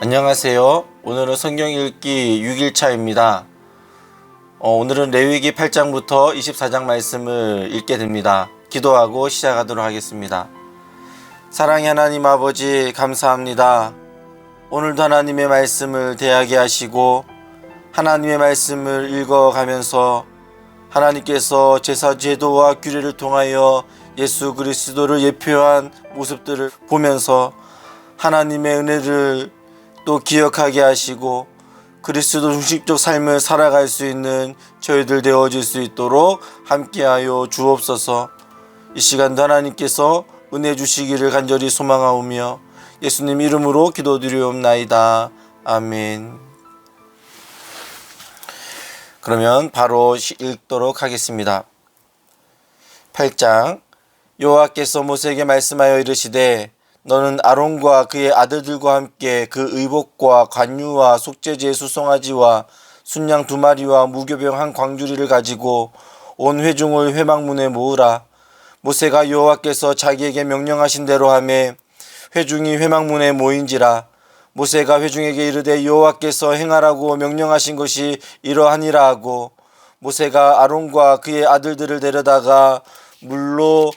안녕하세요. 오늘은 성경 읽기 6일차입니다. 오늘은 레위기 8장부터 24장 말씀을 읽게 됩니다. 기도하고 시작하도록 하겠습니다. 사랑의 하나님 아버지, 감사합니다. 오늘도 하나님의 말씀을 대하게 하시고 하나님의 말씀을 읽어가면서 하나님께서 제사 제도와 규례를 통하여 예수 그리스도를 예표한 모습들을 보면서 하나님의 은혜를 또 기억하게 하시고 그리스도 중심적 삶을 살아갈 수 있는 저희들 되어질 수 있도록 함께하여 주옵소서. 이 시간도 하나님께서 은혜 주시기를 간절히 소망하오며 예수님 이름으로 기도드리옵나이다. 아멘. 그러면 바로 읽도록 하겠습니다. 8장. 여호와께서 모세에게 말씀하여 이르시되 너는 아론과 그의 아들들과 함께 그 의복과 관유와 속죄제의 수송아지와 순양 2마리와 무교병 한 광주리를 가지고 온 회중을 회막문에 모으라. 모세가 여호와께서 자기에게 명령하신 대로 하매 회중이 회막문에 모인지라. 모세가 회중에게 이르되 여호와께서 행하라고 명령하신 것이 이러하니라 하고 모세가 아론과 그의 아들들을 데려다가 물로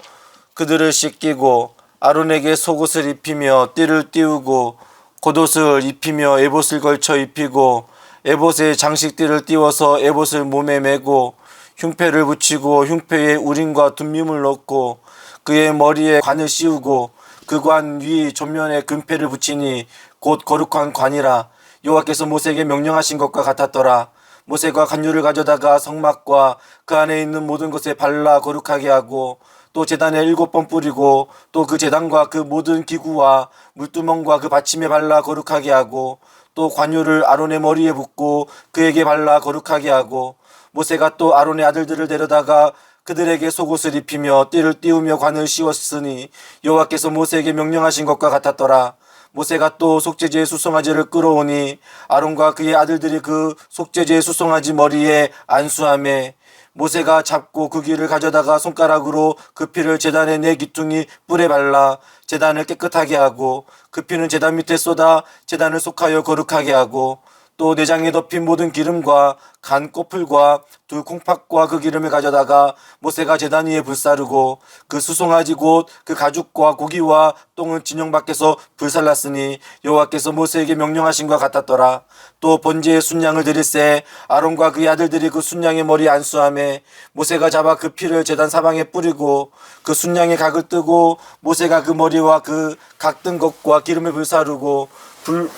그들을 씻기고 아론에게 속옷을 입히며 띠를 띄우고 겉옷을 입히며 에봇을 걸쳐 입히고 에봇에 장식띠를 띄워서 에봇을 몸에 메고 흉패를 붙이고 흉패에 우림과 둠밈을 넣고 그의 머리에 관을 씌우고 그 관 위 전면에 금패를 붙이니 곧 거룩한 관이라. 여호와께서 모세에게 명령하신 것과 같았더라. 모세가 관유를 가져다가 성막과 그 안에 있는 모든 것에 발라 거룩하게 하고 또 제단에 7번 뿌리고 또 그 제단과 그 모든 기구와 물두멍과 그 받침에 발라 거룩하게 하고 또 관유를 아론의 머리에 붓고 그에게 발라 거룩하게 하고 모세가 또 아론의 아들들을 데려다가 그들에게 속옷을 입히며 띠를 띄우며 관을 씌웠으니 여호와께서 모세에게 명령하신 것과 같았더라. 모세가 또 속죄제의 수송아지를 끌어오니 아론과 그의 아들들이 그 속죄제의 수송아지 머리에 안수하매 모세가 잡고 그 귀를 가져다가 손가락으로 그 피를 제단의 4귀퉁이 뿔에 발라 제단을 깨끗하게 하고 그 피는 제단 밑에 쏟아 제단을 속하여 거룩하게 하고 또 내장에 덮인 모든 기름과 간 꼬풀과 2 콩팥과 그 기름을 가져다가 모세가 제단 위에 불사르고 그 수송아지 곧 그 가죽과 고기와 똥을 진영 밖에서 불살랐으니 여호와께서 모세에게 명령하신 것 같았더라. 또 번제의 순양을 드릴새 아론과 그의 아들들이 그 순양의 머리에 안수하매 모세가 잡아 그 피를 제단 사방에 뿌리고 그 순양의 각을 뜨고 모세가 그 머리와 그 각 뜬 것과 기름을 불사르고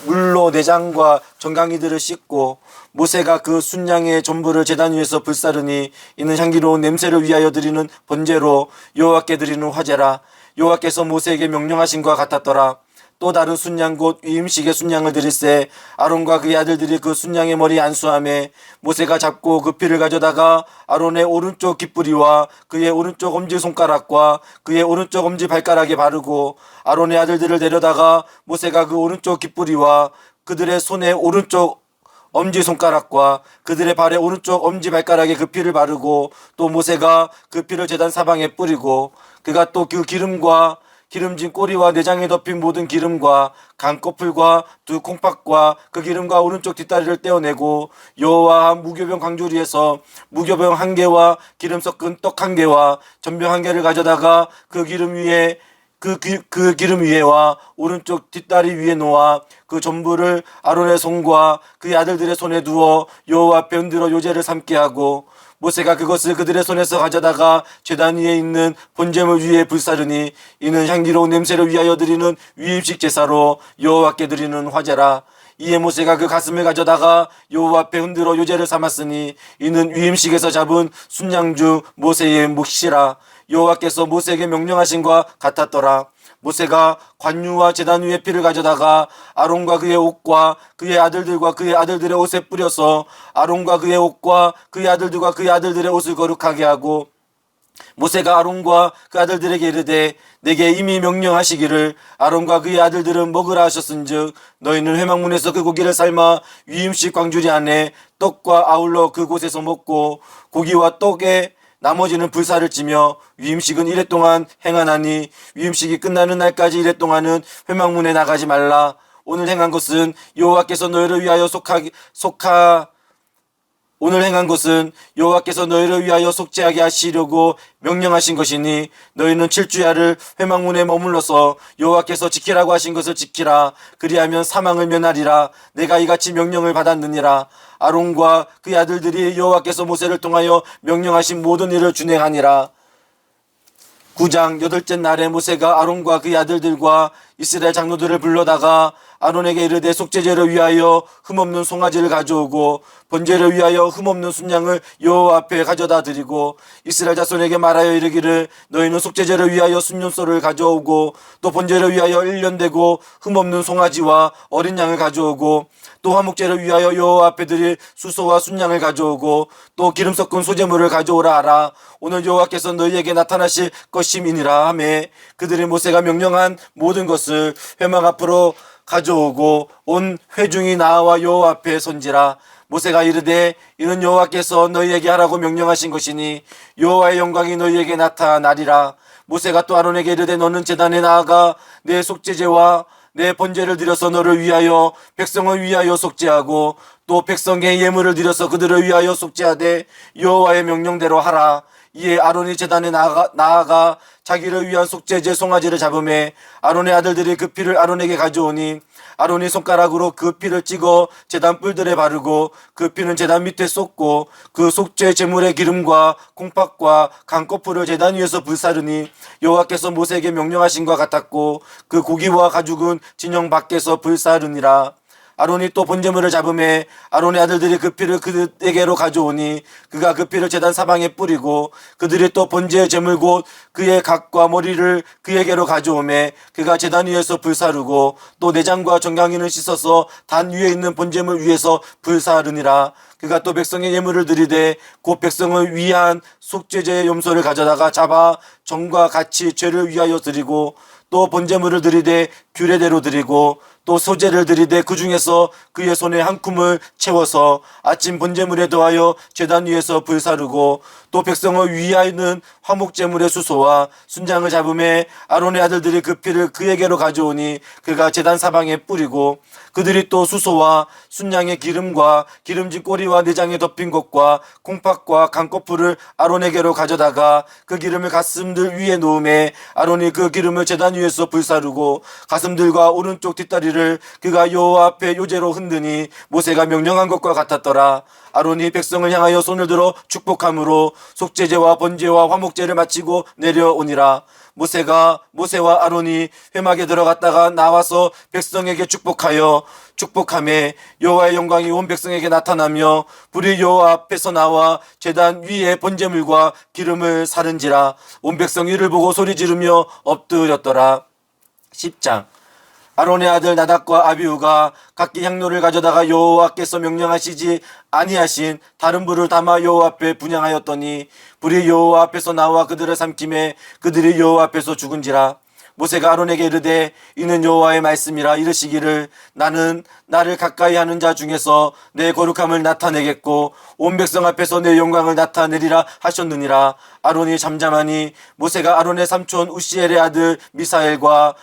물로 내장과 정강이들을 씻고 모세가 그 순양의 전부를 제단 위에서 불사르니 이는 향기로운 냄새를 위하여 드리는 번제로 여호와께 드리는 화제라. 여호와께서 모세에게 명령하신 것과 같았더라. 또 다른 순양 곧 위임식의 순양을 드릴새 아론과 그의 아들들이 그 순양의 머리에 안수하매 모세가 잡고 그 피를 가져다가 아론의 오른쪽 깃뿌리와 그의 오른쪽 엄지손가락과 그의 오른쪽 엄지발가락에 바르고 아론의 아들들을 데려다가 모세가 그 오른쪽 깃뿌리와 그들의 손의 오른쪽 엄지손가락과 그들의 발의 오른쪽 엄지발가락에 그 피를 바르고 또 모세가 그 피를 제단 사방에 뿌리고 그가 또 그 기름과 기름진 꼬리와 내장에 덮인 모든 기름과 간꺼풀과 2 콩팥과 그 기름과 오른쪽 뒷다리를 떼어내고 여호와 무교병 광주리에서 무교병 1개와 기름 섞은 떡 1개와 전병 1개를 가져다가 그 기름 위에 그 기름 위에와 오른쪽 뒷다리 위에 놓아 그 전부를 아론의 손과 그의 아들들의 손에 두어 여호와 앞에 흔들어 요제를 삼게 하고 모세가 그것을 그들의 손에서 가져다가 제단 위에 있는 번제물 위에 불사르니 이는 향기로운 냄새를 위하여 드리는 위임식 제사로 여호와께 드리는 화제라. 이에 모세가 그 가슴을 가져다가 여호와 앞에 흔들어 요제를 삼았으니 이는 위임식에서 잡은 순양 중 모세의 몫이라. 여호와께서 모세에게 명령하신 것과 같았더라. 모세가 관유와 제단 위에 피를 가져다가 아론과 그의 옷과 그의 아들들과 그의 아들들의 옷에 뿌려서 아론과 그의 옷과 그의 아들들과 그의 아들들의 옷을 거룩하게 하고 모세가 아론과 그 아들들에게 이르되 내게 이미 명령하시기를 아론과 그의 아들들은 먹으라 하셨은즉 너희는 회막문에서 그 고기를 삶아 위임식 광주리 안에 떡과 아울러 그곳에서 먹고 고기와 떡에 나머지는 불사를 지며 위임식은 이래 동안 행하나니 위임식이 끝나는 날까지 이래 동안은 회막문에 나가지 말라. 오늘 행한 것은 여호와께서 너희를 위하여 속죄하게 하시려고 명령하신 것이니 너희는 7주야를 회막문에 머물러서 여호와께서 지키라고 하신 것을 지키라. 그리하면 사망을 면하리라. 내가 이같이 명령을 받았느니라. 아론과 그의 아들들이 여호와께서 모세를 통하여 명령하신 모든 일을 준행하니라. 9장 8째 날에 모세가 아론과 그의 아들들과 이스라엘 장로들을 불러다가 아론에게 이르되 속죄제를 위하여 흠없는 송아지를 가져오고 번제를 위하여 흠없는 순양을 여호와 앞에 가져다 드리고 이스라엘 자손에게 말하여 이르기를 너희는 속죄제를 위하여 순염소를 가져오고 또 번제를 위하여 1년 되고 흠없는 송아지와 어린 양을 가져오고 또 화목제를 위하여 여호와 앞에 드릴 수소와 순양을 가져오고 또 기름 섞은 소제물을 가져오라 하라. 오늘 여호와께서 너희에게 나타나실 것임이니라 하매 그들이 모세가 명령한 모든 것을 회막 앞으로 가져오고 온 회중이 나와 여호와 앞에 선지라. 모세가 이르되 이는 여호와께서 너희에게 하라고 명령하신 것이니 여호와의 영광이 너희에게 나타나리라. 모세가 또 아론에게 이르되 너는 제단에 나아가 내 속죄제와 내 번제를 드려서 너를 위하여 백성을 위하여 속죄하고 또 백성의 예물을 드려서 그들을 위하여 속죄하되 여호와의 명령대로 하라. 이에 아론이 제단에 나아가 자기를 위한 속죄제 송아지를 잡음에 아론의 아들들이 그 피를 아론에게 가져오니 아론이 손가락으로 그 피를 찍어 제단 뿔들에 바르고 그 피는 제단 밑에 쏟고 그 속죄 제물의 기름과 콩팥과 강꺼풀을 제단 위에서 불사르니 여호와께서 모세에게 명령하신 것 같았고 그 고기와 가죽은 진영 밖에서 불사르니라. 아론이 또 번제물을 잡음에 아론의 아들들이 그 피를 그에게로 가져오니 그가 그 피를 제단 사방에 뿌리고 그들이 또 번제의 제물 곧 그의 각과 머리를 그에게로 가져오매 그가 제단 위에서 불사르고 또 내장과 정강이는 씻어서 단 위에 있는 번제물 위에서 불사르니라. 그가 또 백성의 예물을 드리되 곧 백성을 위한 속죄제의 염소를 가져다가 잡아 정과 같이 죄를 위하여 드리고 또 번제물을 드리되 규례대로 드리고 또 소제를 드리되 그 중에서 그의 손에 한 쿰을 채워서 아침 번제물에 더하여 제단 위에서 불사르고 또 백성을 위하여는 화목제물의 수소와 순장을 잡음에 아론의 아들들이 그 피를 그에게로 가져오니 그가 제단 사방에 뿌리고 그들이 또 수소와 순양의 기름과 기름진 꼬리와 내장에 덮인 것과 콩팥과 강꺼풀을 아론에게로 가져다가 그 기름을 가슴들 위에 놓음에 아론이 그 기름을 제단 위에서 불사르고 가슴들과 오른쪽 뒷다리를 그가 여호와 앞에 요제로 흔드니 모세가 명령한 것과 같았더라. 아론이 백성을 향하여 손을 들어 축복함으로 속죄제와 번제와 화목제를 마치고 내려오니라. 모세와 아론이 회막에 들어갔다가 나와서 백성에게 축복하며 여호와의 영광이 온 백성에게 나타나며 불이 여호와 앞에서 나와 제단 위에 번제물과 기름을 사른지라. 온 백성이 이를 보고 소리 지르며 엎드렸더라. 10장 아론의 아들 나답과 아비후가 각기 향로를 가져다가 여호와께서 명령하시지 아니하신 다른 불을 담아 여호와 앞에 분향하였더니 불이 여호와 앞에서 나와 그들을 삼키매 그들이 여호와 앞에서 죽은지라. 모세가 아론에게 이르되 이는 여호와의 말씀이라. 이르시기를 나는 나를 가까이 하는 자 중에서 내 거룩함을 나타내겠고 온 백성 앞에서 내 영광을 나타내리라 하셨느니라. 아론이 잠잠하니 모세가 아론의 삼촌 우시엘의 아들 미사엘과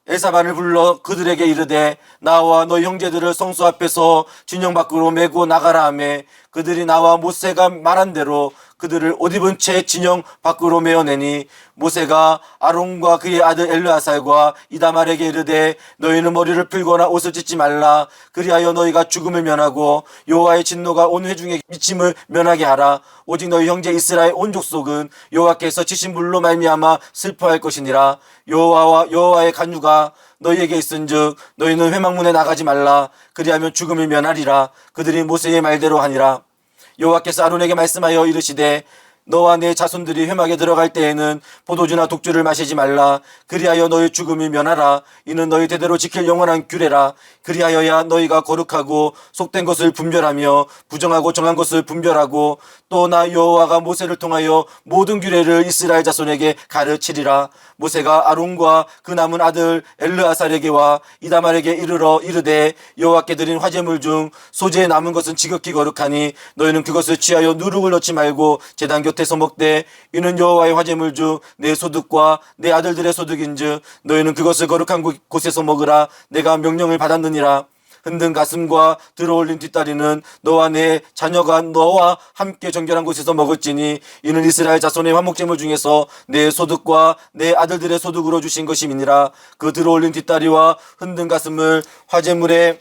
엘사반을 불러 그들에게 이르되 나와 너희 형제들을 성소 앞에서 진영 밖으로 메고 나가라 하매 그들이 나와 모세가 말한 대로 그들을 옷 입은 채 진영 밖으로 메어내니 모세가 아론과 그의 아들 엘르아살과 이다말에게 이르되 너희는 머리를 풀거나 옷을 찢지 말라. 그리하여 너희가 죽음을 면하고 여호와의 진노가 온 회중에게 미침을 면하게 하라. 오직 너희 형제 이스라엘 온 족속은 여호와께서 치신 불로 말미암아 슬퍼할 것이니라. 여호와의 간유가 너희에게 있은즉 너희는 회막문에 나가지 말라. 그리하면 죽음을 면하리라. 그들이 모세의 말대로 하니라. 여호와께서 아론에게 말씀하여 이르시되 너와 내 자손들이 회막에 들어갈 때에는 포도주나 독주를 마시지 말라. 그리하여 너희 죽음을 면하라. 이는 너희 대대로 지킬 영원한 규례라. 그리하여야 너희가 거룩하고 속된 것을 분별하며 부정하고 정한 것을 분별하고 또 나 여호와가 모세를 통하여 모든 규례를 이스라엘 자손에게 가르치리라. 모세가 아론과 그 남은 아들 엘르아살에게와 이다말에게 이르러 이르되 여호와께 드린 화제물 중 소재에 남은 것은 지극히 거룩하니 너희는 그것을 취하여 누룩을 넣지 말고 제단 곁에 곁에서 먹되 이는 여호와의 화제물 중 내 소득과 내 아들들의 소득인즉 너희는 그것을 거룩한 곳에서 먹으라. 내가 명령을 받았느니라. 흔든 가슴과 들어올린 뒷다리는 너와 내 자녀가 너와 함께 정결한 곳에서 먹을지니 이는 이스라엘 자손의 화목제물 중에서 내 소득과 내 아들들의 소득으로 주신 것임이니라. 그 들어올린 뒷다리와 흔든 가슴을 화제물에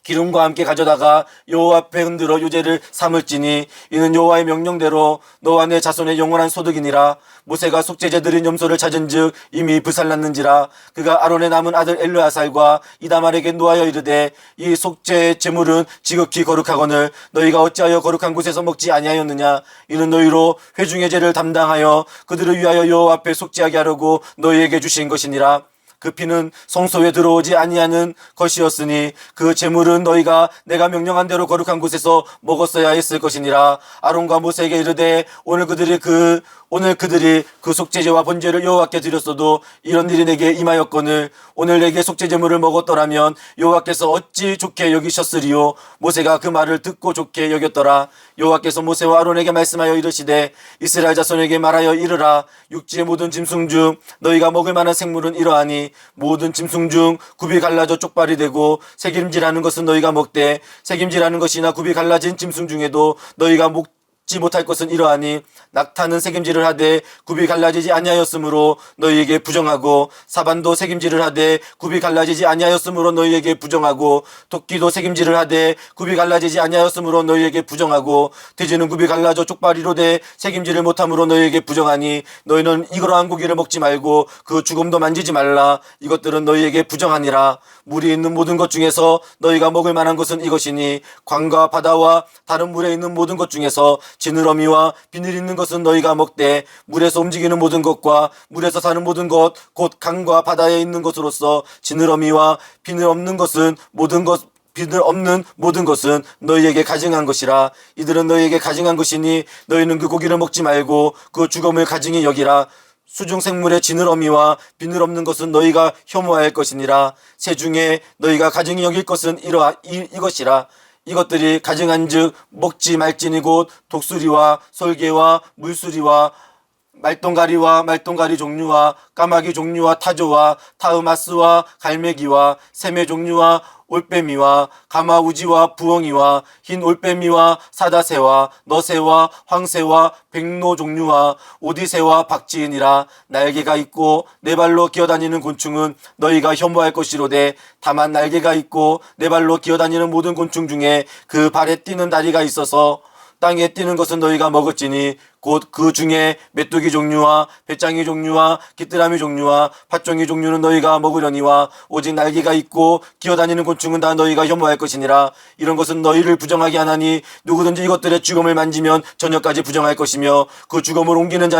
기름과 함께 가져다가 여호와 앞에 흔들어 유제를 삼을지니 이는 여호와의 명령대로 너와 내 자손의 영원한 소득이니라. 모세가 속죄제 드린 염소를 찾은즉 이미 불살랐는지라. 그가 아론의 남은 아들 엘르아살과 이다말에게 노하여 이르되 이 속죄 제물은 지극히 거룩하거늘 너희가 어찌하여 거룩한 곳에서 먹지 아니하였느냐. 이는 너희로 회중의 죄를 담당하여 그들을 위하여 여호와 앞에 속죄하게 하려고 너희에게 주신 것이니라. 그 피는 성소에 들어오지 아니하는 것이었으니 그 제물은 너희가 내가 명령한 대로 거룩한 곳에서 먹었어야 했을 것이니라. 아론과 모세에게 이르되 오늘 그들이 그 속죄제와 번제를 여호와께 드렸어도 이런 일이 내게 임하였거늘 오늘 내게 속죄제물을 먹었더라면 여호와께서 어찌 좋게 여기셨으리요. 모세가 그 말을 듣고 좋게 여겼더라. 여호와께서 모세와 아론에게 말씀하여 이르시되 이스라엘 자손에게 말하여 이르라. 육지의 모든 짐승 중 너희가 먹을 만한 생물은 이러하니 모든 짐승 중 굽이 갈라져 쪽발이 되고 새김질하는 것은 너희가 먹되 새김질하는 것이나 굽이 갈라진 짐승 중에도 너희가 먹지 못할 것은 이러하니 낙타는 새김질을 하되 굽이 갈라지지 아니하였으므로 너희에게 부정하고 사반도 새김질을 하되 굽이 갈라지지 아니하였으므로 너희에게 부정하고 토끼도 새김질을 하되 굽이 갈라지지 아니하였으므로 너희에게 부정하고 돼지는 굽이 갈라져 쪽발이로 돼 새김질을 못함으로 너희에게 부정하니 너희는 이러한 고기를 먹지 말고 그 죽음도 만지지 말라. 이것들은 너희에게 부정하니라. 물이 있는 모든 것 중에서 너희가 먹을 만한 것은 이것이니 강과 바다와 다른 물에 있는 모든 것 중에서 지느러미와 비늘 있는 것은 너희가 먹되 물에서 움직이는 모든 것과 물에서 사는 모든 것 곧 강과 바다에 있는 것으로서 지느러미와 비늘 없는 모든 것은 너희에게 가증한 것이라. 이들은 너희에게 가증한 것이니 너희는 그 고기를 먹지 말고 그 죽음을 가증히 여기라. 수중 생물의 지느러미와 비늘 없는 것은 너희가 혐오할 것이니라. 새 중에 너희가 가증히 여길 것은 이것이라. 이것들이 가증한즉 먹지 말지니 곧 독수리와 솔개와 물수리와 말똥가리 종류와 까마귀 종류와 타조와 타흐마스와 갈매기와 새매 종류와 올빼미와 가마우지와 부엉이와 흰 올빼미와 사다새와 너새와 황새와 백로 종류와 오디새와 박지은이라. 날개가 있고 네 발로 기어다니는 곤충은 너희가 혐오할 것이로되 다만 날개가 있고 네 발로 기어다니는 모든 곤충 중에 그 발에 띄는 다리가 있어서 땅에 뛰는 것은 너희가 먹을지니 곧 그 중에 메뚜기 종류와 배짱이 종류와 귀뚜라미 종류와 팥종이 종류는 너희가 먹으려니와 오직 날개가 있고 기어다니는 곤충은 다 너희가 혐오할 것이니라. 이런 것은 너희를 부정하게 하나니 누구든지 이것들의 죽음을 만지면 저녁까지 부정할 것이며 그 죽음을 옮기는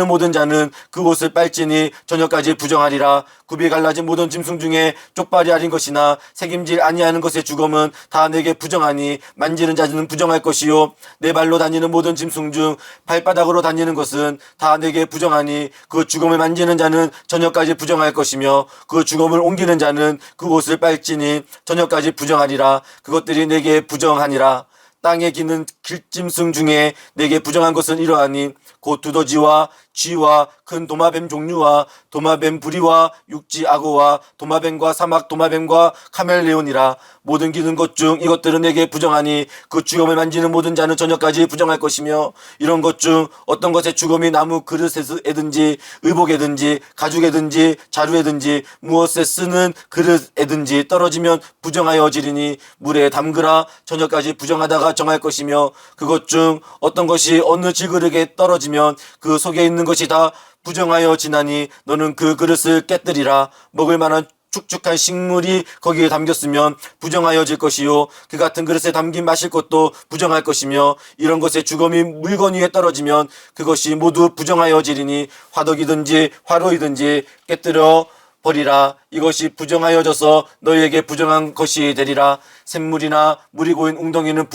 모든 자는 그곳을 빨지니 저녁까지 부정하리라. 굽이 갈라진 모든 짐승 중에 쪽발이 아닌 것이나 새김질 아니하는 것의 죽음은 다 내게 부정하니 만지는 자는 부정할 것이요 네 발로 다니는 모든 짐승 중 발바닥으로 다니는 것은 다 내게 부정하니 그 죽음을 만지는 자는 저녁까지 부정할 것이며 그 죽음을 옮기는 자는 그곳을 빨지니 저녁까지 부정하리라. 그것들이 내게 부정하니라. 땅에 기는 길짐승 중에 내게 부정한 것은 이러하니 곧 두더지와 쥐와 큰 도마뱀 종류와 도마뱀 부리와 육지 악어와 도마뱀과 사막 도마뱀과 카멜레온이라. 모든 기는 것 중 이것들은 내게 부정하니 그 죽음을 만지는 모든 자는 저녁까지 부정할 것이며 이런 것 중 어떤 것의 죽음이 나무 그릇에든지 의복에든지 가죽에든지 자루에든지 무엇에 쓰는 그릇에든지 떨어지면 부정하여지리니 물에 담그라. 저녁까지 부정하다가 정할 것이며 그것 중 어떤 것이 어느 질그릇에 떨어지면 그 속에 있는 것이 다 부정하여 지나니 너는 그 그릇을 깨뜨리라. 먹을 만한 축축한 식물이 거기에 담겼으면 부정하여질 것이요 그 같은 그릇에 담긴 마실 것도 부정할 것이며 이런 것의 죽음이 물건 위에 떨어지면 그것이 모두 부정하여지리니 화덕이든지 화로이든지 깨뜨려 버리라. 이것이 부정하여져서 너희에게 부정한 것이 되리라. 샘물이나 물이 고인 웅덩이는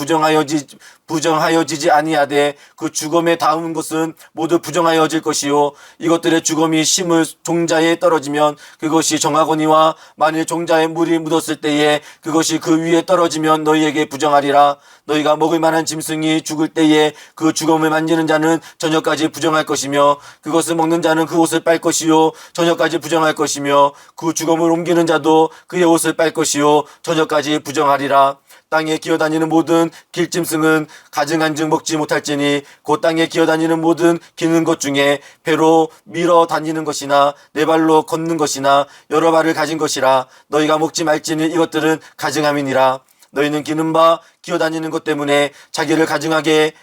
부정하여지지 아니하되 그 죽음에 닿은 것은 모두 부정하여질 것이요 이것들의 죽음이 심을 종자에 떨어지면 그것이 정하거니와 만일 종자에 물이 묻었을 때에 그것이 그 위에 떨어지면 너희에게 부정하리라. 너희가 먹을 만한 짐승이 죽을 때에 그 죽음을 만지는 자는 저녁까지 부정할 것이며 그것을 먹는 자는 그 옷을 빨 것이요 저녁까지 부정할 것이며 그 죽음을 옮기는 자도 그의 옷을 빨 것이요 저녁까지 부정하리라. 땅에 기어다니는 모든 길짐승은 가증한즉 먹지 못할지니 곧 땅에 기어다니는 모든 기는 것 중에 배로 밀어 다니는 것이나 네 발로 걷는 것이나 여러 발을 가진 것이라. 너희가 먹지 말지니 이것들은 가증함이니라. 너희는 기는 바 기어다니는 것 때문에 자기를 가증하게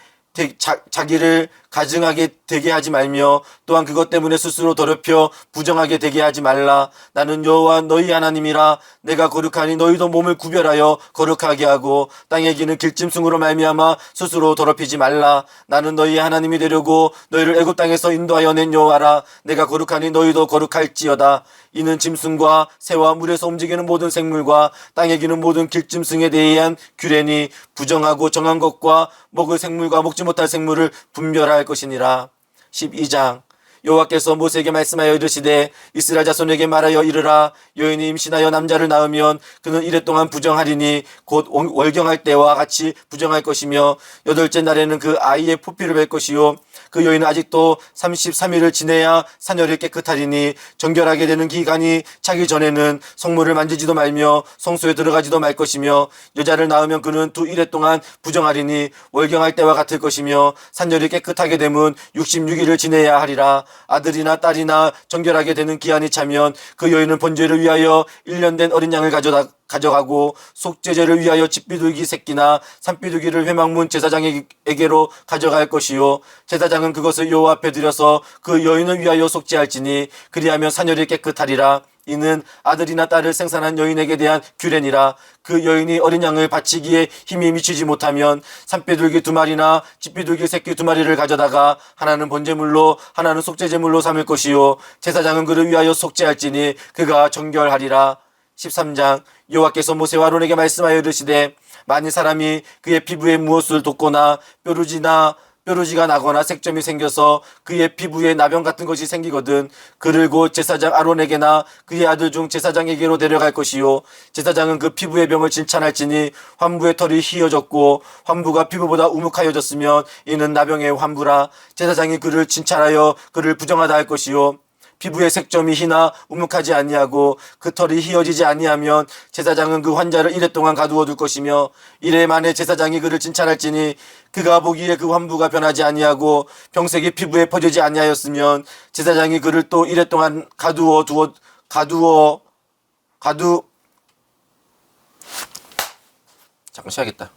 되게 하지 말며 또한 그것 때문에 스스로 더럽혀 부정하게 되게 하지 말라. 나는 여호와 너희 하나님이라. 내가 거룩하니 너희도 몸을 구별하여 거룩하게 하고 땅에 기는 길짐승으로 말미암아 스스로 더럽히지 말라. 나는 너희 하나님이 되려고 너희를 애굽 땅에서 인도하여 낸 여호와라. 내가 거룩하니 너희도 거룩할지어다. 이는 짐승과 새와 물에서 움직이는 모든 생물과 땅에 기는 모든 길짐승에 대한 규례니 부정하고 정한 것과 먹을 생물과 먹지 못할 생물을 분별할 것이니라. 12장 여호와께서 모세에게 말씀하여 이르시되 이스라엘 자손에게 말하여 이르라. 여인이 임신하여 남자를 낳으면 그는 이래 동안 부정하리니 곧 월경할 때와 같이 부정할 것이며 여덟째 날에는 그 아이의 포피를 뵐 것이요 그 여인은 아직도 33일을 지내야 사녀를 깨끗하리니 정결하게 되는 기간이 차기 전에는 성물을 만지지도 말며 성소에 들어가지도 말 것이며 여자를 낳으면 그는 두 일해 동안 부정하리니 월경할 때와 같을 것이며 산녀를 깨끗하게 되면 66일을 지내야 하리라. 아들이나 딸이나 정결하게 되는 기한이 차면 그 여인은 번제를 위하여 1년 된 어린 양을 가져가고 속죄제를 위하여 집비둘기 새끼나 산비둘기를 회막문 제사장에게로 가져갈 것이요 제사장은 그것을 여호와 앞에 드려서 그 여인을 위하여 속죄할지니 그리하면 사녀를 깨끗하리라. 이는 아들이나 딸을 생산한 여인에게 대한 규례니라. 그 여인이 어린 양을 바치기에 힘이 미치지 못하면 산비둘기 2마리나 집비둘기 새끼 2마리를 가져다가 하나는 번제물로 하나는 속죄제물로 삼을 것이요 제사장은 그를 위하여 속죄할지니 그가 정결하리라. 13장 여호와께서 모세와 아론에게 말씀하여 이르시되 만일 사람이 그의 피부에 무엇을 돋거나 뾰루지가 나거나 색점이 생겨서 그의 피부에 나병 같은 것이 생기거든 그를 곧 제사장 아론에게나 그의 아들 중 제사장에게로 데려갈 것이요 제사장은 그 피부의 병을 진찰할지니 환부의 털이 휘어졌고 환부가 피부보다 우묵하여졌으면 이는 나병의 환부라. 제사장이 그를 진찰하여 그를 부정하다 할 것이요 피부의 색점이 희나 우묵하지 아니하고 그 털이 휘어지지 아니하면 제사장은 그 환자를 이래 동안 가두어 둘 것이며 이래 만에 제사장이 그를 진찰할지니 그가 보기에 그 환부가 변하지 아니하고 병색이 피부에 퍼지지 아니하였으면 제사장이 그를 또 이래 동안 잠깐 쉬어야겠다.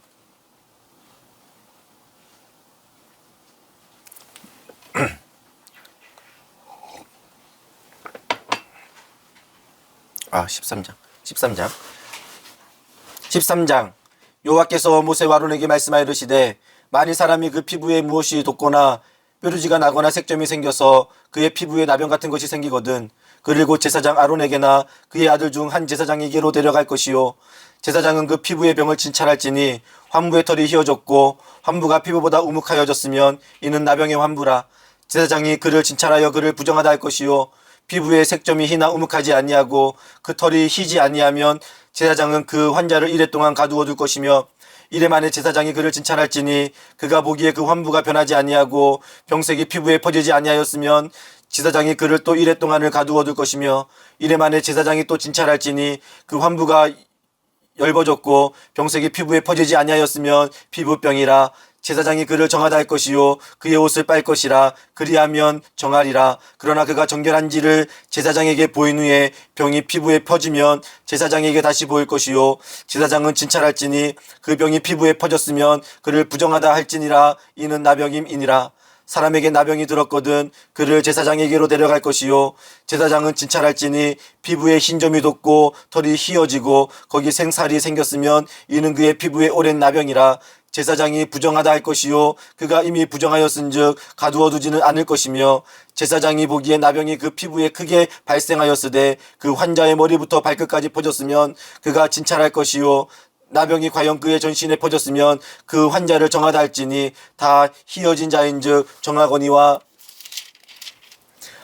아, 13장 여호와께서 모세와 아론에게 말씀하여 이르시되 만일 사람이 그 피부에 무엇이 돋거나 뾰루지가 나거나 색점이 생겨서 그의 피부에 나병 같은 것이 생기거든 그를 곧 제사장 아론에게나 그의 아들 중 한 제사장에게로 데려갈 것이요 제사장은 그 피부의 병을 진찰할지니 환부의 털이 휘어졌고 환부가 피부보다 우묵하여졌으면 이는 나병의 환부라. 제사장이 그를 진찰하여 그를 부정하다 할 것이요 피부의 색점이 희나 우묵하지 아니하고 그 털이 희지 아니하면 제사장은 그 환자를 이래 동안 가두어 둘 것이며 이래 만에 제사장이 그를 진찰할지니 그가 보기에 그 환부가 변하지 아니하고 병색이 피부에 퍼지지 아니하였으면 제사장이 그를 또 이래 동안을 가두어 둘 것이며 이래 만에 제사장이 또 진찰할지니 그 환부가 엷어졌고 병색이 피부에 퍼지지 아니하였으면 피부병이라. 제사장이 그를 정하다 할 것이요 그의 옷을 빨 것이라. 그리하면 정하리라. 그러나 그가 정결한지를 제사장에게 보인 후에 병이 피부에 퍼지면 제사장에게 다시 보일 것이요 제사장은 진찰할지니 그 병이 피부에 퍼졌으면 그를 부정하다 할지니라. 이는 나병임이니라. 사람에게 나병이 들었거든 그를 제사장에게로 데려갈 것이요 제사장은 진찰할지니 피부에 흰점이 돋고 털이 휘어지고 거기 생살이 생겼으면 이는 그의 피부에 오랜 나병이라. 제사장이 부정하다 할 것이요 그가 이미 부정하였은즉 가두어 두지는 않을 것이며 제사장이 보기에 나병이 그 피부에 크게 발생하였으되 그 환자의 머리부터 발끝까지 퍼졌으면 그가 진찰할 것이요 나병이 과연 그의 전신에 퍼졌으면 그 환자를 정하다 할지니 다 희어진 자인즉 정하거니와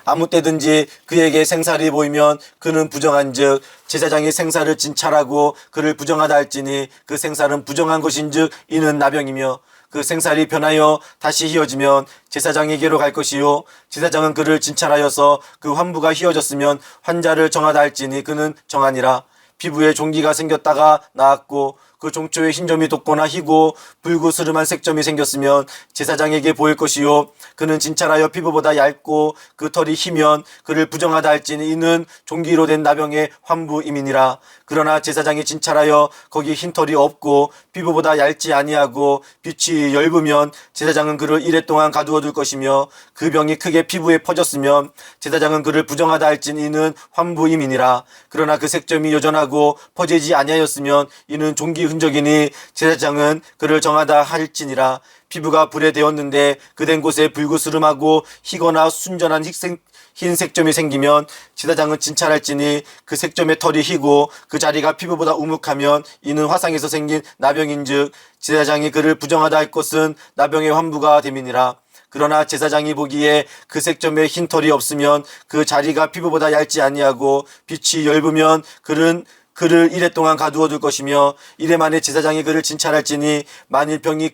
아무 때든지 그에게 생살이 보이면 그는 부정한즉 제사장이 생살을 진찰하고 그를 부정하다 할지니 그 생살은 부정한 것인즉 이는 나병이며 그 생살이 변하여 다시 희어지면 제사장에게로 갈 것이요 제사장은 그를 진찰하여서 그 환부가 희어졌으면 환자를 정하다 할지니 그는 정하니라. 피부에 종기가 생겼다가 나았고 그 종초에 흰점이 돋거나 희고 불구스름한 색점이 생겼으면 제사장에게 보일 것이요 그는 진찰하여 피부보다 얇고 그 털이 희면 그를 부정하다 할지니 이는 종기로 된 나병의 환부임이니라. 그러나 제사장이 진찰하여 거기 흰 털이 없고 피부보다 얇지 아니하고 빛이 엷으면 제사장은 그를 이레 동안 가두어 둘 것이며 그 병이 크게 피부에 퍼졌으면 제사장은 그를 부정하다 할지니 이는 환부임이니라. 그러나 그 색점이 여전하고 퍼지지 아니하였으면 이는 종기 흔적이니 제사장은 그를 정하다 할지니라. 피부가 불에 데웠는데 그된 곳에 불구스름하고 희거나 순전한 흰 색점이 생기면 제사장은 진찰할지니 그 색점의 털이 희고 그 자리가 피부보다 우묵하면 이는 화상에서 생긴 나병인즉 제사장이 그를 부정하다 할 것은 나병의 환부가 됨이니라. 그러나 제사장이 보기에 그 색점에 흰 털이 없으면 그 자리가 피부보다 얇지 아니하고 빛이 엷으면 그를 이레 동안 가두어 둘 것이며 이레 만에 제사장이 그를 진찰할지니 만일 병이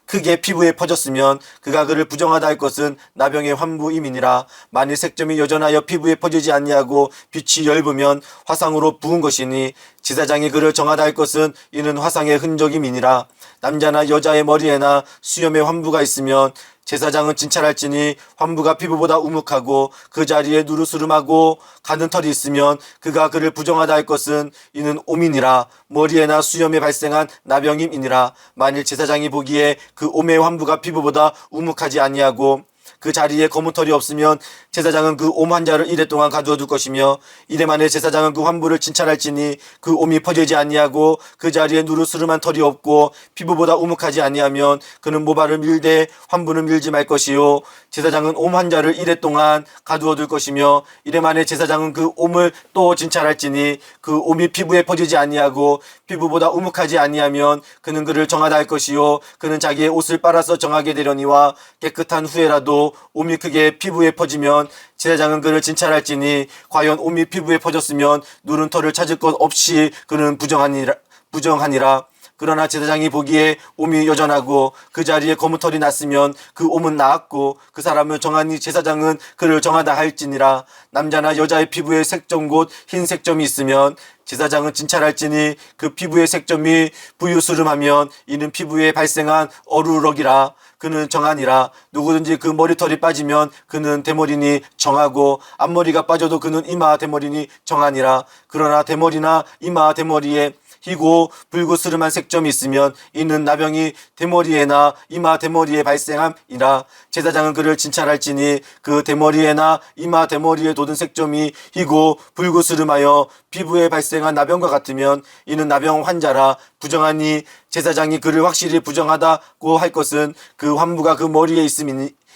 크게 피부에 퍼졌으면 그가 그를 부정하다 할 것은 나병의 환부임이니라. 만일 색점이 여전하여 피부에 퍼지지 아니하고 빛이 엷으면 화상으로 부은 것이니 제사장이 그를 정하다 할 것은 이는 화상의 흔적임이니라. 남자나 여자의 머리에나 수염에 환부가 있으면 제사장은 진찰할지니 환부가 피부보다 우묵하고 그 자리에 누르스름하고 가는 털이 있으면 그가 그를 부정하다 할 것은 이는 오민이라. 머리에나 수염에 발생한 나병임이니라. 만일 제사장이 보기에 그 오매의 환부가 피부보다 우묵하지 아니하고 그 자리에 검은 털이 없으면 제사장은 그 옴 환자를 이레 동안 가두어 둘 것이며 이레 만에 제사장은 그 환부를 진찰할지니 그 옴이 퍼지지 아니하고 그 자리에 누르스름한 털이 없고 피부보다 우묵하지 아니하면 그는 모발을 밀되 환부는 밀지 말 것이요 제사장은 옴 환자를 이레 동안 가두어 둘 것이며 이레 만에 제사장은 그 옴을 또 진찰할지니 그 옴이 피부에 퍼지지 아니하고 피부보다 우묵하지 아니하면 그는 그를 정하다 할 것이요 그는 자기의 옷을 빨아서 정하게 되려니와 깨끗한 후에라도 옴이 크게 피부에 퍼지면 제사장은 그를 진찰할지니 과연 옴이 피부에 퍼졌으면 누른 털을 찾을 것 없이 그는 부정하니라. 그러나 제사장이 보기에 옴이 여전하고 그 자리에 검은 털이 났으면 그 옴은 나았고 그 사람을 정하니 제사장은 그를 정하다 할지니라. 남자나 여자의 피부에 색점 곧 흰 색점이 있으면 제사장은 진찰할지니 그 피부의 색점이 부유스름하면 이는 피부에 발생한 어루럭이라. 그는 정하니라. 누구든지 그 머리털이 빠지면 그는 대머리니 정하고 앞머리가 빠져도 그는 이마 대머리니 정하니라. 그러나 대머리나 이마 대머리에 희고 불구스름한 색점이 있으면 이는 나병이 대머리에나 이마 대머리에 발생함이라. 제사장은 그를 진찰할지니 그 대머리에나 이마 대머리에 돋은 색점이 희고 불구스름하여 피부에 발생한 나병과 같으면 이는 나병 환자라. 부정하니 제사장이 그를 확실히 부정하다고 할 것은 그 환부가 그 머리에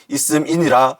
있음이니라.